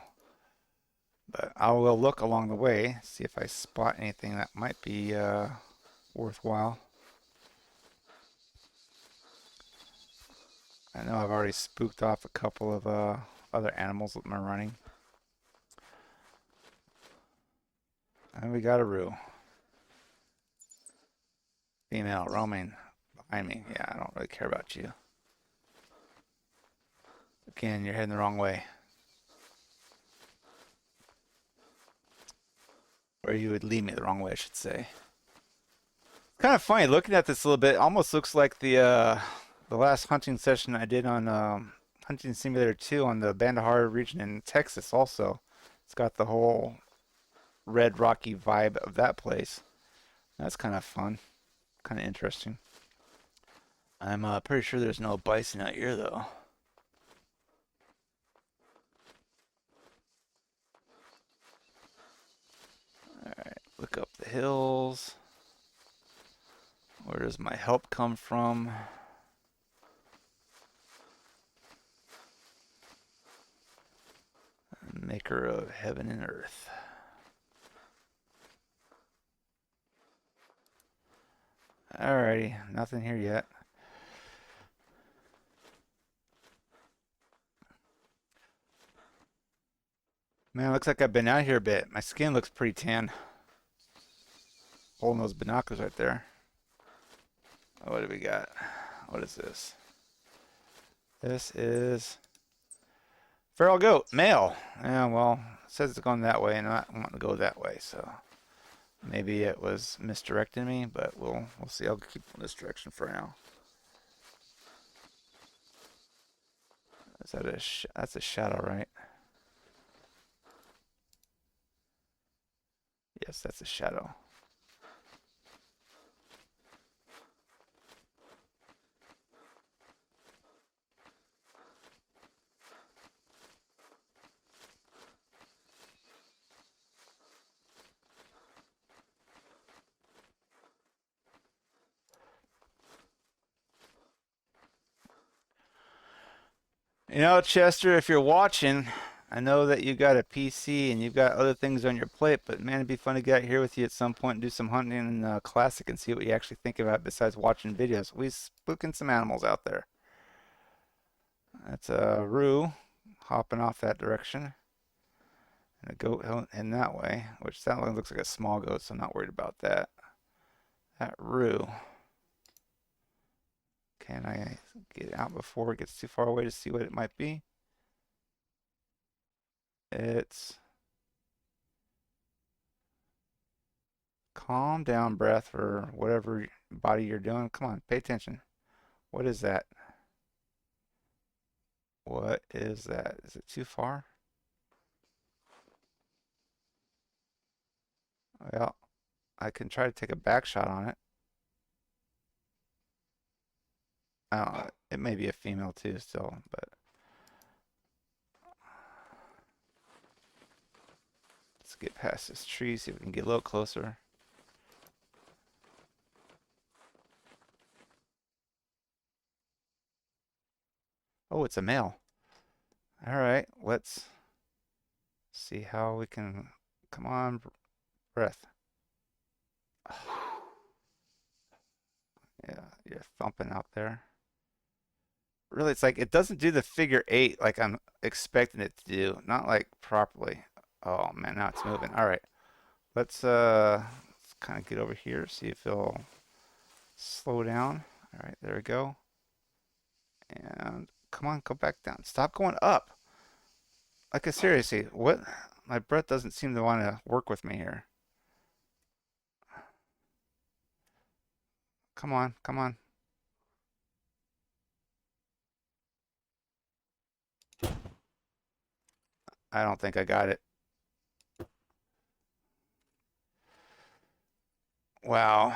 but I will look along the way, see if I spot anything that might be worthwhile. I know I've already spooked off a couple of other animals with my running. And we got a roo. Female roaming behind me. Yeah, I don't really care about you. Again, you're heading the wrong way. Or you would lead me the wrong way, I should say. Kind of funny looking at this a little bit. Almost looks like the last hunting session I did on Hunting Simulator 2 on the Bandahara region in Texas. Also, it's got the whole red rocky vibe of that place. That's kind of fun, kind of interesting. I'm pretty sure there's no bison out here though. All right, look up the hills. Where does my help come from? Maker of heaven and earth. Alrighty, nothing here yet. Man, looks like I've been out here a bit. My skin looks pretty tan. Holding those binoculars right there. Oh, what do we got? What is this? This is feral goat, male. Yeah, well, it says it's going that way, and I want to go that way, so maybe it was misdirecting me, but we'll see. I'll keep on this direction for now. Is that that's a shadow, right? Yes, that's a shadow. You know, Chester, if you're watching, I know that you got a PC and you've got other things on your plate, but man, it'd be fun to get out here with you at some point and do some hunting in Classic and see what you actually think about besides watching videos. We spooking some animals out there. That's a roo hopping off that direction, and a goat in that way, which that looks like a small goat, so I'm not worried about that. That roo. Can I get out before it gets too far away to see what it might be? It's calm down breath or whatever body you're doing. Come on, pay attention. What is that? What is that? Is it too far? Well, I can try to take a back shot on it. I don't know. It may be a female too still, but let's get past this tree, see if we can get a little closer. Oh, it's a male. All right, let's see how we can. Come on, breath. Yeah, you're thumping out there. Really, it's like it doesn't do the figure eight like I'm expecting it to do. Not like properly. Oh man, now it's moving. All right, let's kind of get over here, see if it'll slow down. All right, there we go. And come on, go back down. Stop going up. Like seriously, what? My breath doesn't seem to want to work with me here. Come on, come on. I don't think I got it. Wow.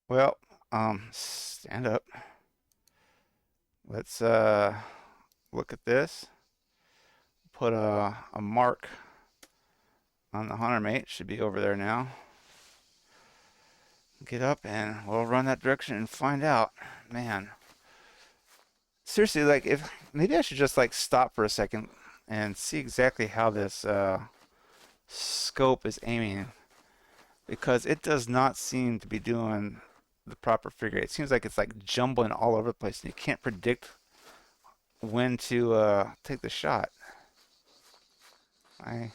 Well, stand up. Let's look at this. Put a mark on the hunter mate. Should be over there now. Get up and we'll run that direction and find out. Man, seriously, like if maybe I should just like stop for a second and see exactly how this scope is aiming because it does not seem to be doing the proper figure eight. It seems like it's like jumbling all over the place and you can't predict when to take the shot. I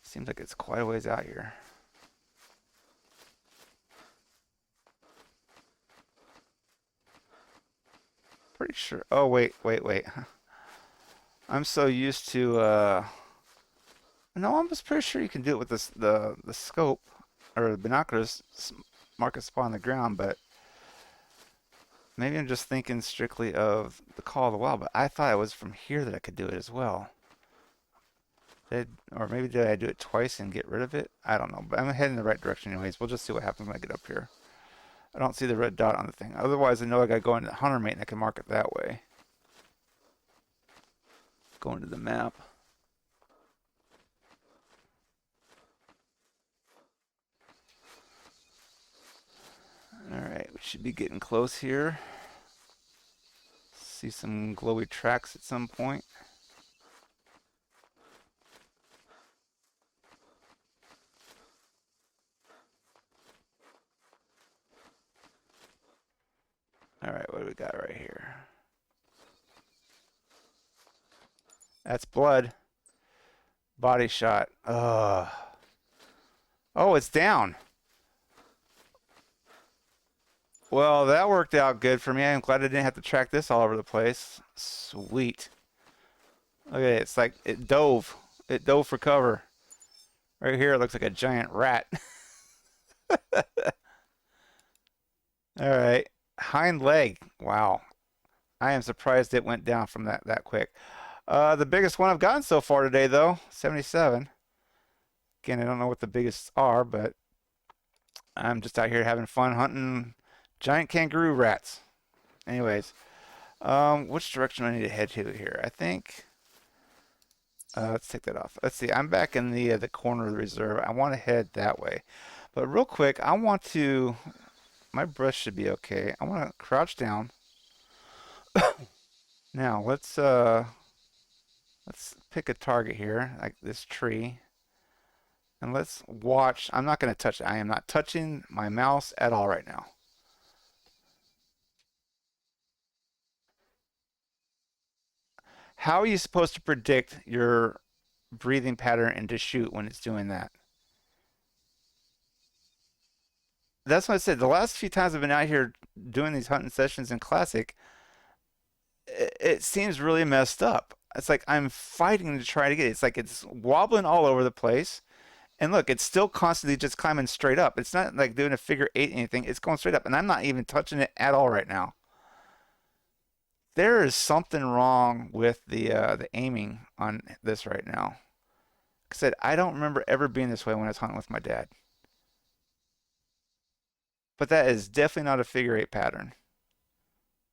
Seems like it's quite a ways out here. Pretty sure. Oh wait. I'm so used to no, I'm just pretty sure you can do it with this the scope or the binoculars mark a spot on the ground, but maybe I'm just thinking strictly of the call of the wild, but I thought it was from here that I could do it as well. Or maybe did I do it twice and get rid of it? I don't know, but I'm heading in the right direction anyways. We'll just see what happens when I get up here. I don't see the red dot on the thing. Otherwise, I know I gotta go into Hunter Mate and I can mark it that way. Go into the map. Alright, we should be getting close here. See some glowy tracks at some point. Alright, what do we got right here? That's blood. Body shot. Oh, it's down. Well, that worked out good for me. I'm glad I didn't have to track this all over the place. Sweet. Okay, it's like it dove. It dove for cover. Right here, it looks like a giant rat. All right. Hind leg. Wow. I am surprised it went down from that quick. The biggest one I've gotten so far today, though, 77. Again, I don't know what the biggest are, but I'm just out here having fun hunting giant kangaroo rats. Anyways, which direction do I need to head to here? I think. Let's take that off. Let's see. I'm back in the corner of the reserve. I want to head that way, but real quick, I want to. My brush should be okay. I want to crouch down. Now let's pick a target here, like this tree, and let's watch. I'm not going to touch it. I am not touching my mouse at all right now. How are you supposed to predict your breathing pattern and to shoot when it's doing that? That's what I said. The last few times I've been out here doing these hunting sessions in Classic, it seems really messed up. It's like I'm fighting to try to get it. It's like it's wobbling all over the place. And look, it's still constantly just climbing straight up. It's not like doing a figure eight anything. It's going straight up. And I'm not even touching it at all right now. There is something wrong with the aiming on this right now. Like I said, I don't remember ever being this way when I was hunting with my dad. But that is definitely not a figure eight pattern.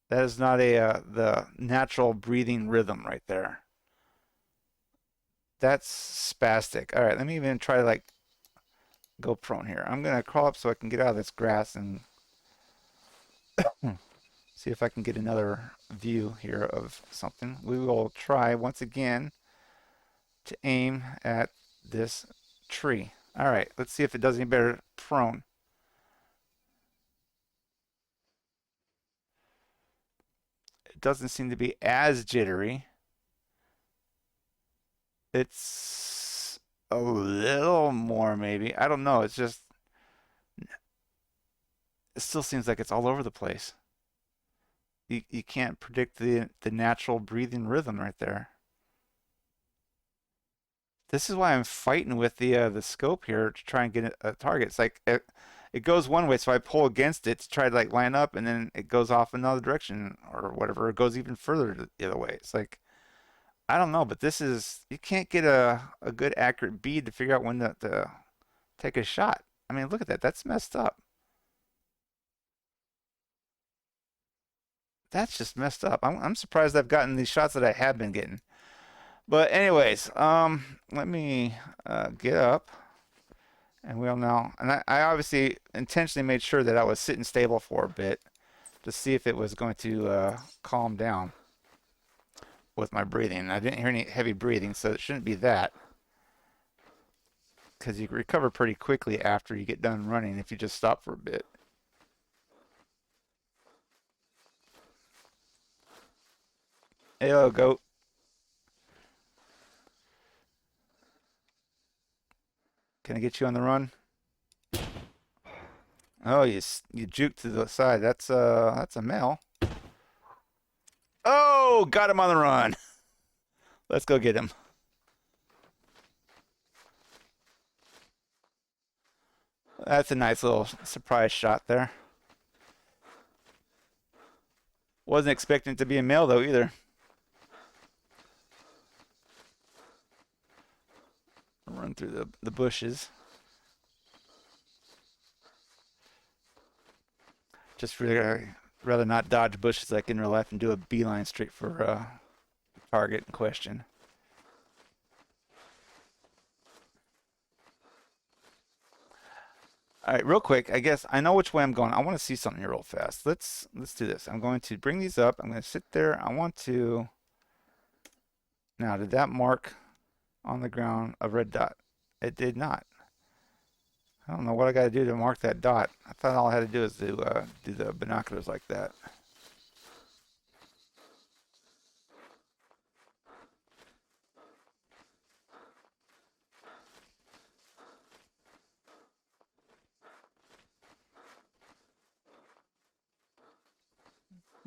That is not a the natural breathing rhythm right there. That's spastic. All right, let me even try to like go prone here. I'm gonna crawl up so I can get out of this grass and see if I can get another view here of something. We will try once again to aim at this tree. All right, let's see if it does any better prone. It doesn't seem to be as jittery. It's a little more maybe. I don't know. It's just it still seems like it's all over the place. You can't predict the natural breathing rhythm right there. This is why I'm fighting with the scope here to try and get a target. It's like it goes one way, so I pull against it to try to like line up, and then it goes off another direction or whatever. It goes even further the other way. It's like I don't know, but this is you can't get a good accurate bead to figure out when to take a shot. I mean, look at that. That's messed up. That's just messed up. I'm surprised I've gotten these shots that I have been getting. But anyways, let me get up, and we'll now. And I obviously intentionally made sure that I was sitting stable for a bit to see if it was going to calm down with my breathing. I didn't hear any heavy breathing, so it shouldn't be that, because you recover pretty quickly after you get done running if you just stop for a bit. Hello, goat. Can I get you on the run? Oh, you juked to the side. That's a male. Oh, got him on the run. Let's go get him. That's a nice little surprise shot there. Wasn't expecting it to be a male though either. Run through the bushes. Just really rather not dodge bushes like in real life and do a beeline straight for target in question. All right, real quick. I guess I know which way I'm going. I want to see something here real fast. Let's do this. I'm going to bring these up. I'm going to sit there. I want to. Now, did that mark on the ground a red dot? It did not. I don't know what I got to do to mark that dot. I thought all I had to do is do the binoculars like that.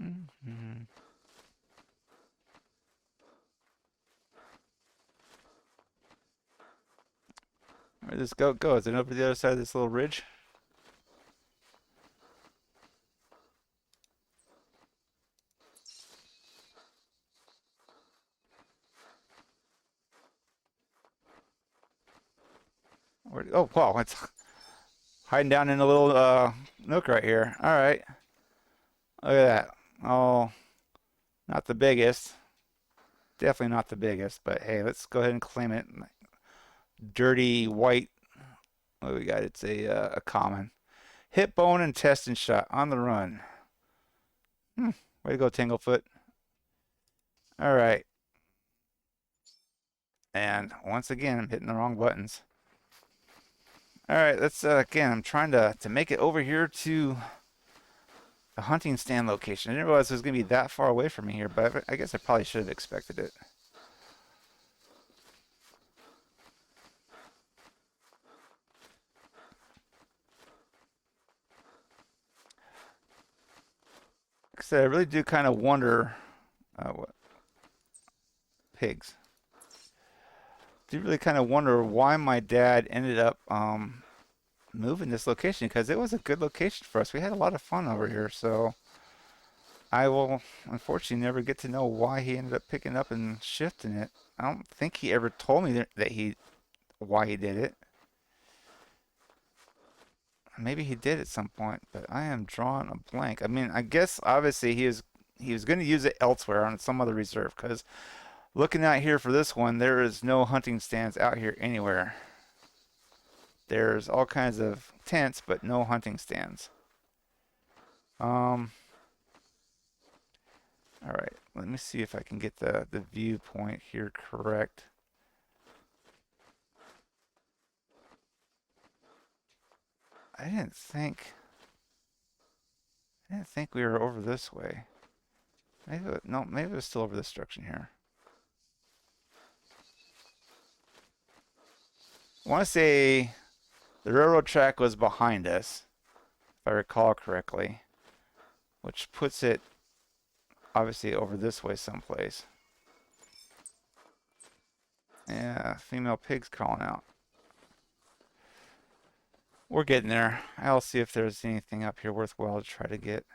Mm-hmm. Where does this goat go? Is it over the other side of this little ridge? Oh, wow, it's hiding down in a little nook right here. All right, look at that. Oh, not the biggest. Definitely not the biggest, but hey, let's go ahead and claim it. Dirty white. What do we got? It's a common. Hip bone and intestine shot on the run. Way to go, Tanglefoot. All right. And once again, I'm hitting the wrong buttons. All right, let's again, I'm trying to make it over here to the hunting stand location. I didn't realize it was going to be that far away from me here, but I guess I probably should have expected it. Like I said, I really do kind of wonder what pigs. Do really kind of wonder why my dad ended up moving this location because it was a good location for us. We had a lot of fun over here, so I will unfortunately never get to know why he ended up picking up and shifting it. I don't think he ever told me that he why he did it. Maybe he did at some point, but I am drawing a blank. I mean, I guess obviously he was going to use it elsewhere on some other reserve because looking out here for this one, there is no hunting stands out here anywhere. There's all kinds of tents, but no hunting stands. Um, all right, let me see if I can get the viewpoint here correct. I didn't think I didn't think we were over this way. No, maybe it was still over this direction here. I want to say the railroad track was behind us, if I recall correctly, which puts it obviously over this way someplace. Yeah, female pig's crawling out. We're getting there. I'll see if there's anything up here worthwhile to try to get.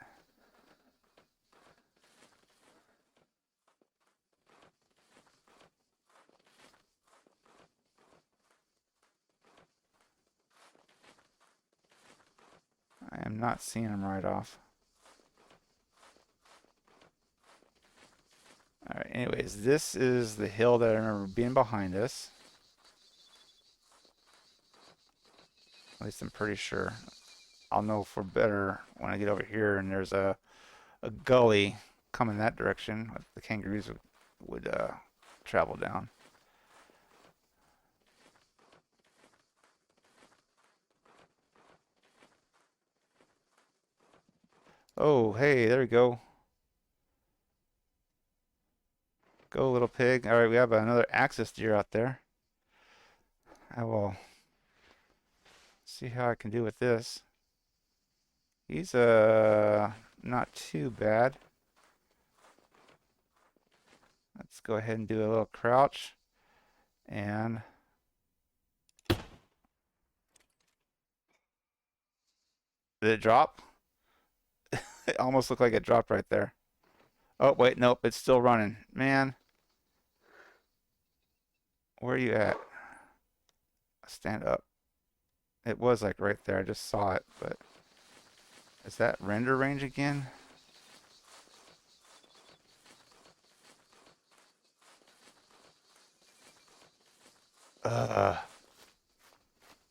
I am not seeing them right off. All right, anyways, this is the hill that I remember being behind us. At least I'm pretty sure. I'll know for better when I get over here and there's a gully coming that direction that the kangaroos would travel down. Oh, hey, there we go. Go, little pig. All right, we have another axis deer out there. I will see how I can do with this. He's not too bad. Let's go ahead and do a little crouch and did it drop? It almost looked like it dropped right there. Oh, wait, nope, it's still running. Man, where are you at? Stand up. It was like right there. I just saw it, but is that render range again? All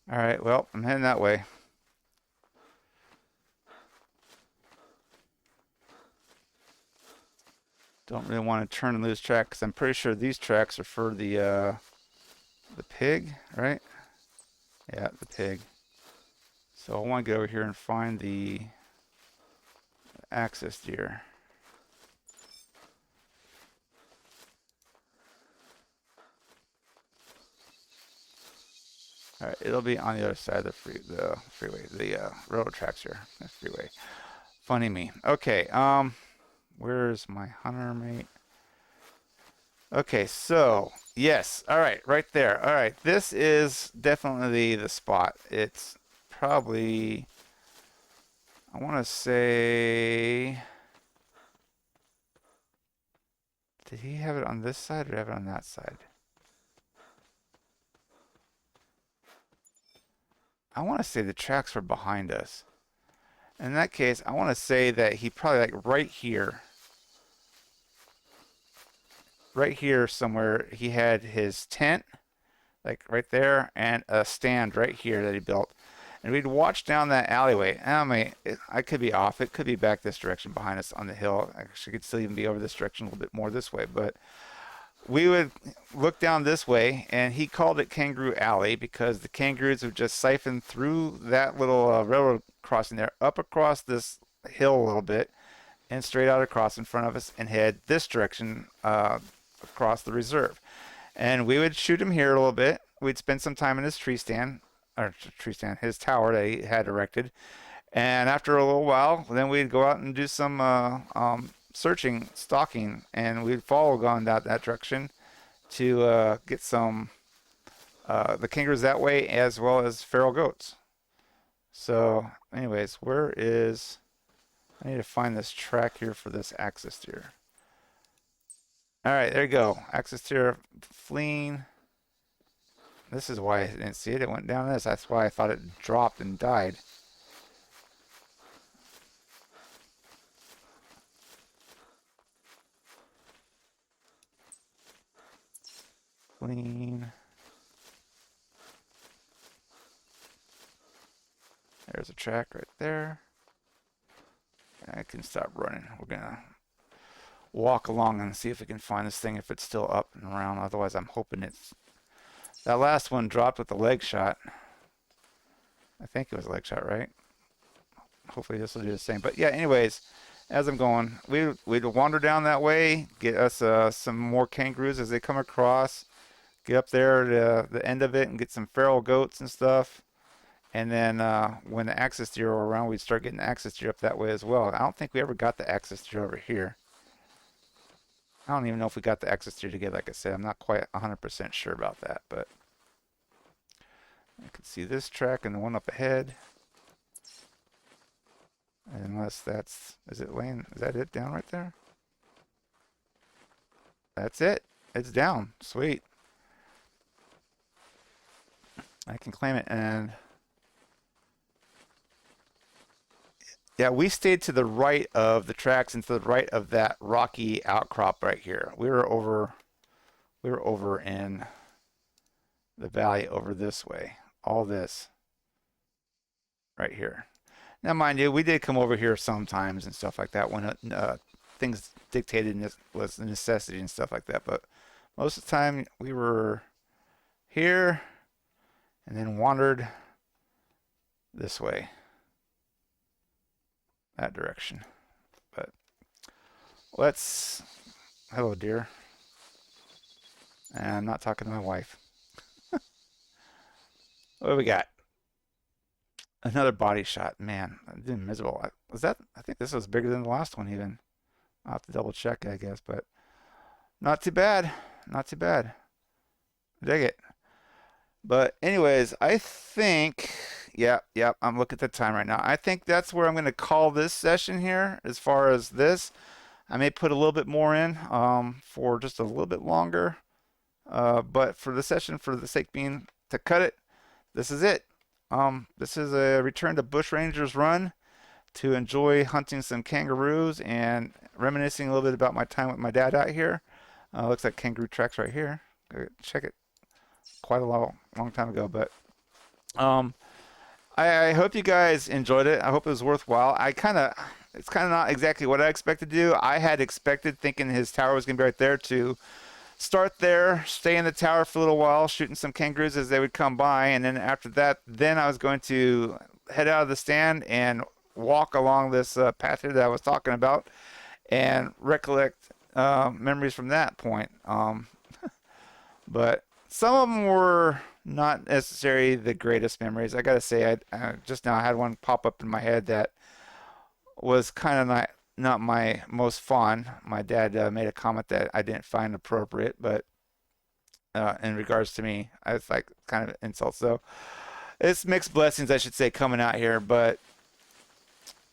right, well, I'm heading that way. Don't really want to turn and lose track because I'm pretty sure these tracks are for the pig, right? Yeah, the pig. So I want to get over here and find the axis deer. All right, it'll be on the other side of the freeway, the railroad tracks here, the freeway. Funny me. Okay, where's my hunter mate? Okay, so yes, all right, right there. All right, this is definitely the spot. It's probably, I want to say, did he have it on this side or have it on that side? I want to say the tracks were behind us. In that case, I want to say that he probably like right here somewhere, he had his tent, like right there, and a stand right here that he built. And we'd watch down that alleyway. I mean, I could be off. It could be back this direction behind us on the hill. Actually, could still even be over this direction a little bit more this way. But we would look down this way, and he called it Kangaroo Alley because the kangaroos would just siphon through that little railroad crossing there, up across this hill a little bit, and straight out across in front of us, and head this direction across the reserve. And we would shoot him here a little bit. We'd spend some time in his his tower that he had erected. And after a little while, then we'd go out and do some searching, stalking, and we'd follow going that direction to get some the kangaroos that way, as well as feral goats. So, anyways, where is? I need to find this track here for this axis deer. All right, there you go. Axis deer fleeing. This is why I didn't see it. It went down this. That's why I thought it dropped and died. Fleeing. There's a track right there. I can stop running. We're gonna walk along and see if we can find this thing if it's still up and around. Otherwise, I'm hoping it's that last one dropped with the leg shot. I think it was a leg shot, right? Hopefully this will do the same. But yeah, anyways, as I'm going, we'd wander down that way, get us some more kangaroos as they come across, get up there to the end of it and get some feral goats and stuff. And then when the axis deer were around, we'd start getting axis deer up that way as well. I don't think we ever got the axis deer over here. I don't even know if we got the axis deer together. Like I said, I'm not quite 100% sure about that, but I can see this track and the one up ahead. Unless that's, is that it down right there? That's it. It's down. Sweet. I can claim it, and Yeah, we stayed to the right of the tracks and to the right of that rocky outcrop right here. We were over in the valley over this way. All this right here. Now, mind you, we did come over here sometimes and stuff like that when things dictated was a necessity and stuff like that. But most of the time, we were here and then wandered this way, that direction. But let's. Hello, dear. And I'm not talking to my wife. What do we got? Another body shot. Man, I did miserable. Was that? I think this was bigger than the last one even. I'll have to double check, I guess, but not too bad. Not too bad. Dig it. But anyways, I think, yeah, I'm looking at the time right now. I think that's where I'm going to call this session here as far as this. I may put a little bit more in for just a little bit longer. But for the session, for the sake being to cut it, this is it. This is a return to Bushrangers run to enjoy hunting some kangaroos and reminiscing a little bit about my time with my dad out here. Looks like kangaroo tracks right here. Go check it. Quite a long time ago, but um, I hope you guys enjoyed it. I hope it was worthwhile. It's kind of not exactly what I expected to do. I had expected, thinking his tower was going to be right there, to start there, stay in the tower for a little while, shooting some kangaroos as they would come by, and then after that, then I was going to head out of the stand and walk along this path here that I was talking about and recollect memories from that point. But some of them were not necessarily the greatest memories. I gotta say, I just now had one pop up in my head that was kind of not my most fun. My dad made a comment that I didn't find appropriate, but in regards to me, I was like kind of an insult. So it's mixed blessings, I should say, coming out here. But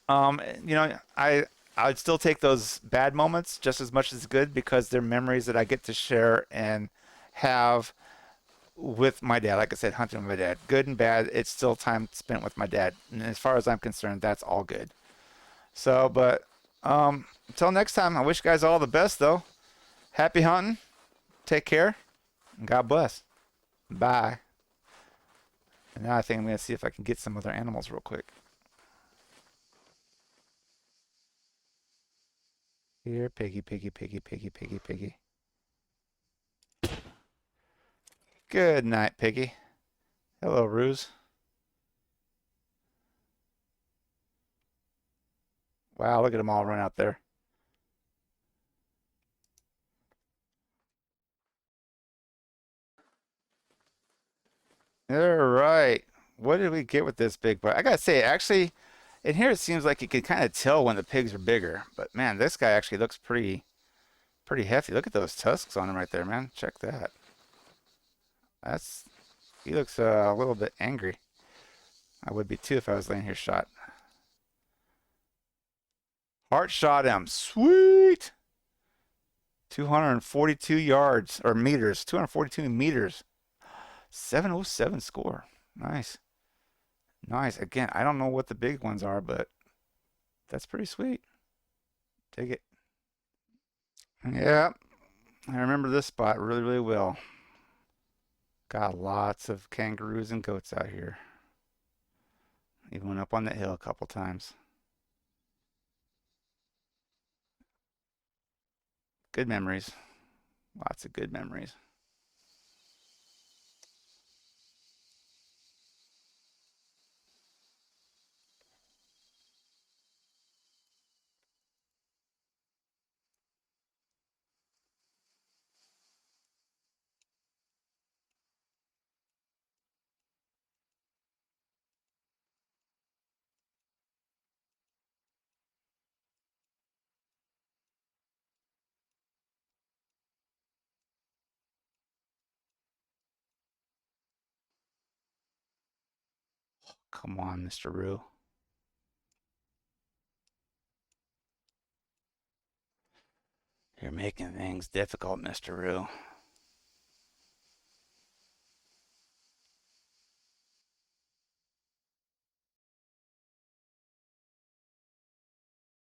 you know, I'd still take those bad moments just as much as good because they're memories that I get to share and have with my dad. Like I said, hunting with my dad, good and bad, it's still time spent with my dad. And as far as I'm concerned, that's all good. So, but until next time, I wish you guys all the best, though. Happy hunting. Take care. And God bless. Bye. And now I think I'm going to see if I can get some other animals real quick. Here, piggy, piggy, piggy, piggy, piggy, piggy. Good night, piggy. Hello, Ruse. Wow, look at them all run out there. All right. What did we get with this big boy? I gotta say, actually, in here it seems like you can kind of tell when the pigs are bigger. But man, this guy actually looks pretty hefty. Look at those tusks on him right there, man. Check that. That's he looks a little bit angry. I would be too if I was laying here shot. Heart shot him. Sweet. 242 yards or meters. 242 meters. 707 score. Nice. Nice. Again, I don't know what the big ones are, but that's pretty sweet. Take it. Yeah, I remember this spot really, really well. Got lots of kangaroos and goats out here. Even went up on that hill a couple times. Good memories. Lots of good memories. Come on, Mr. Roo. You're making things difficult, Mr. Roo.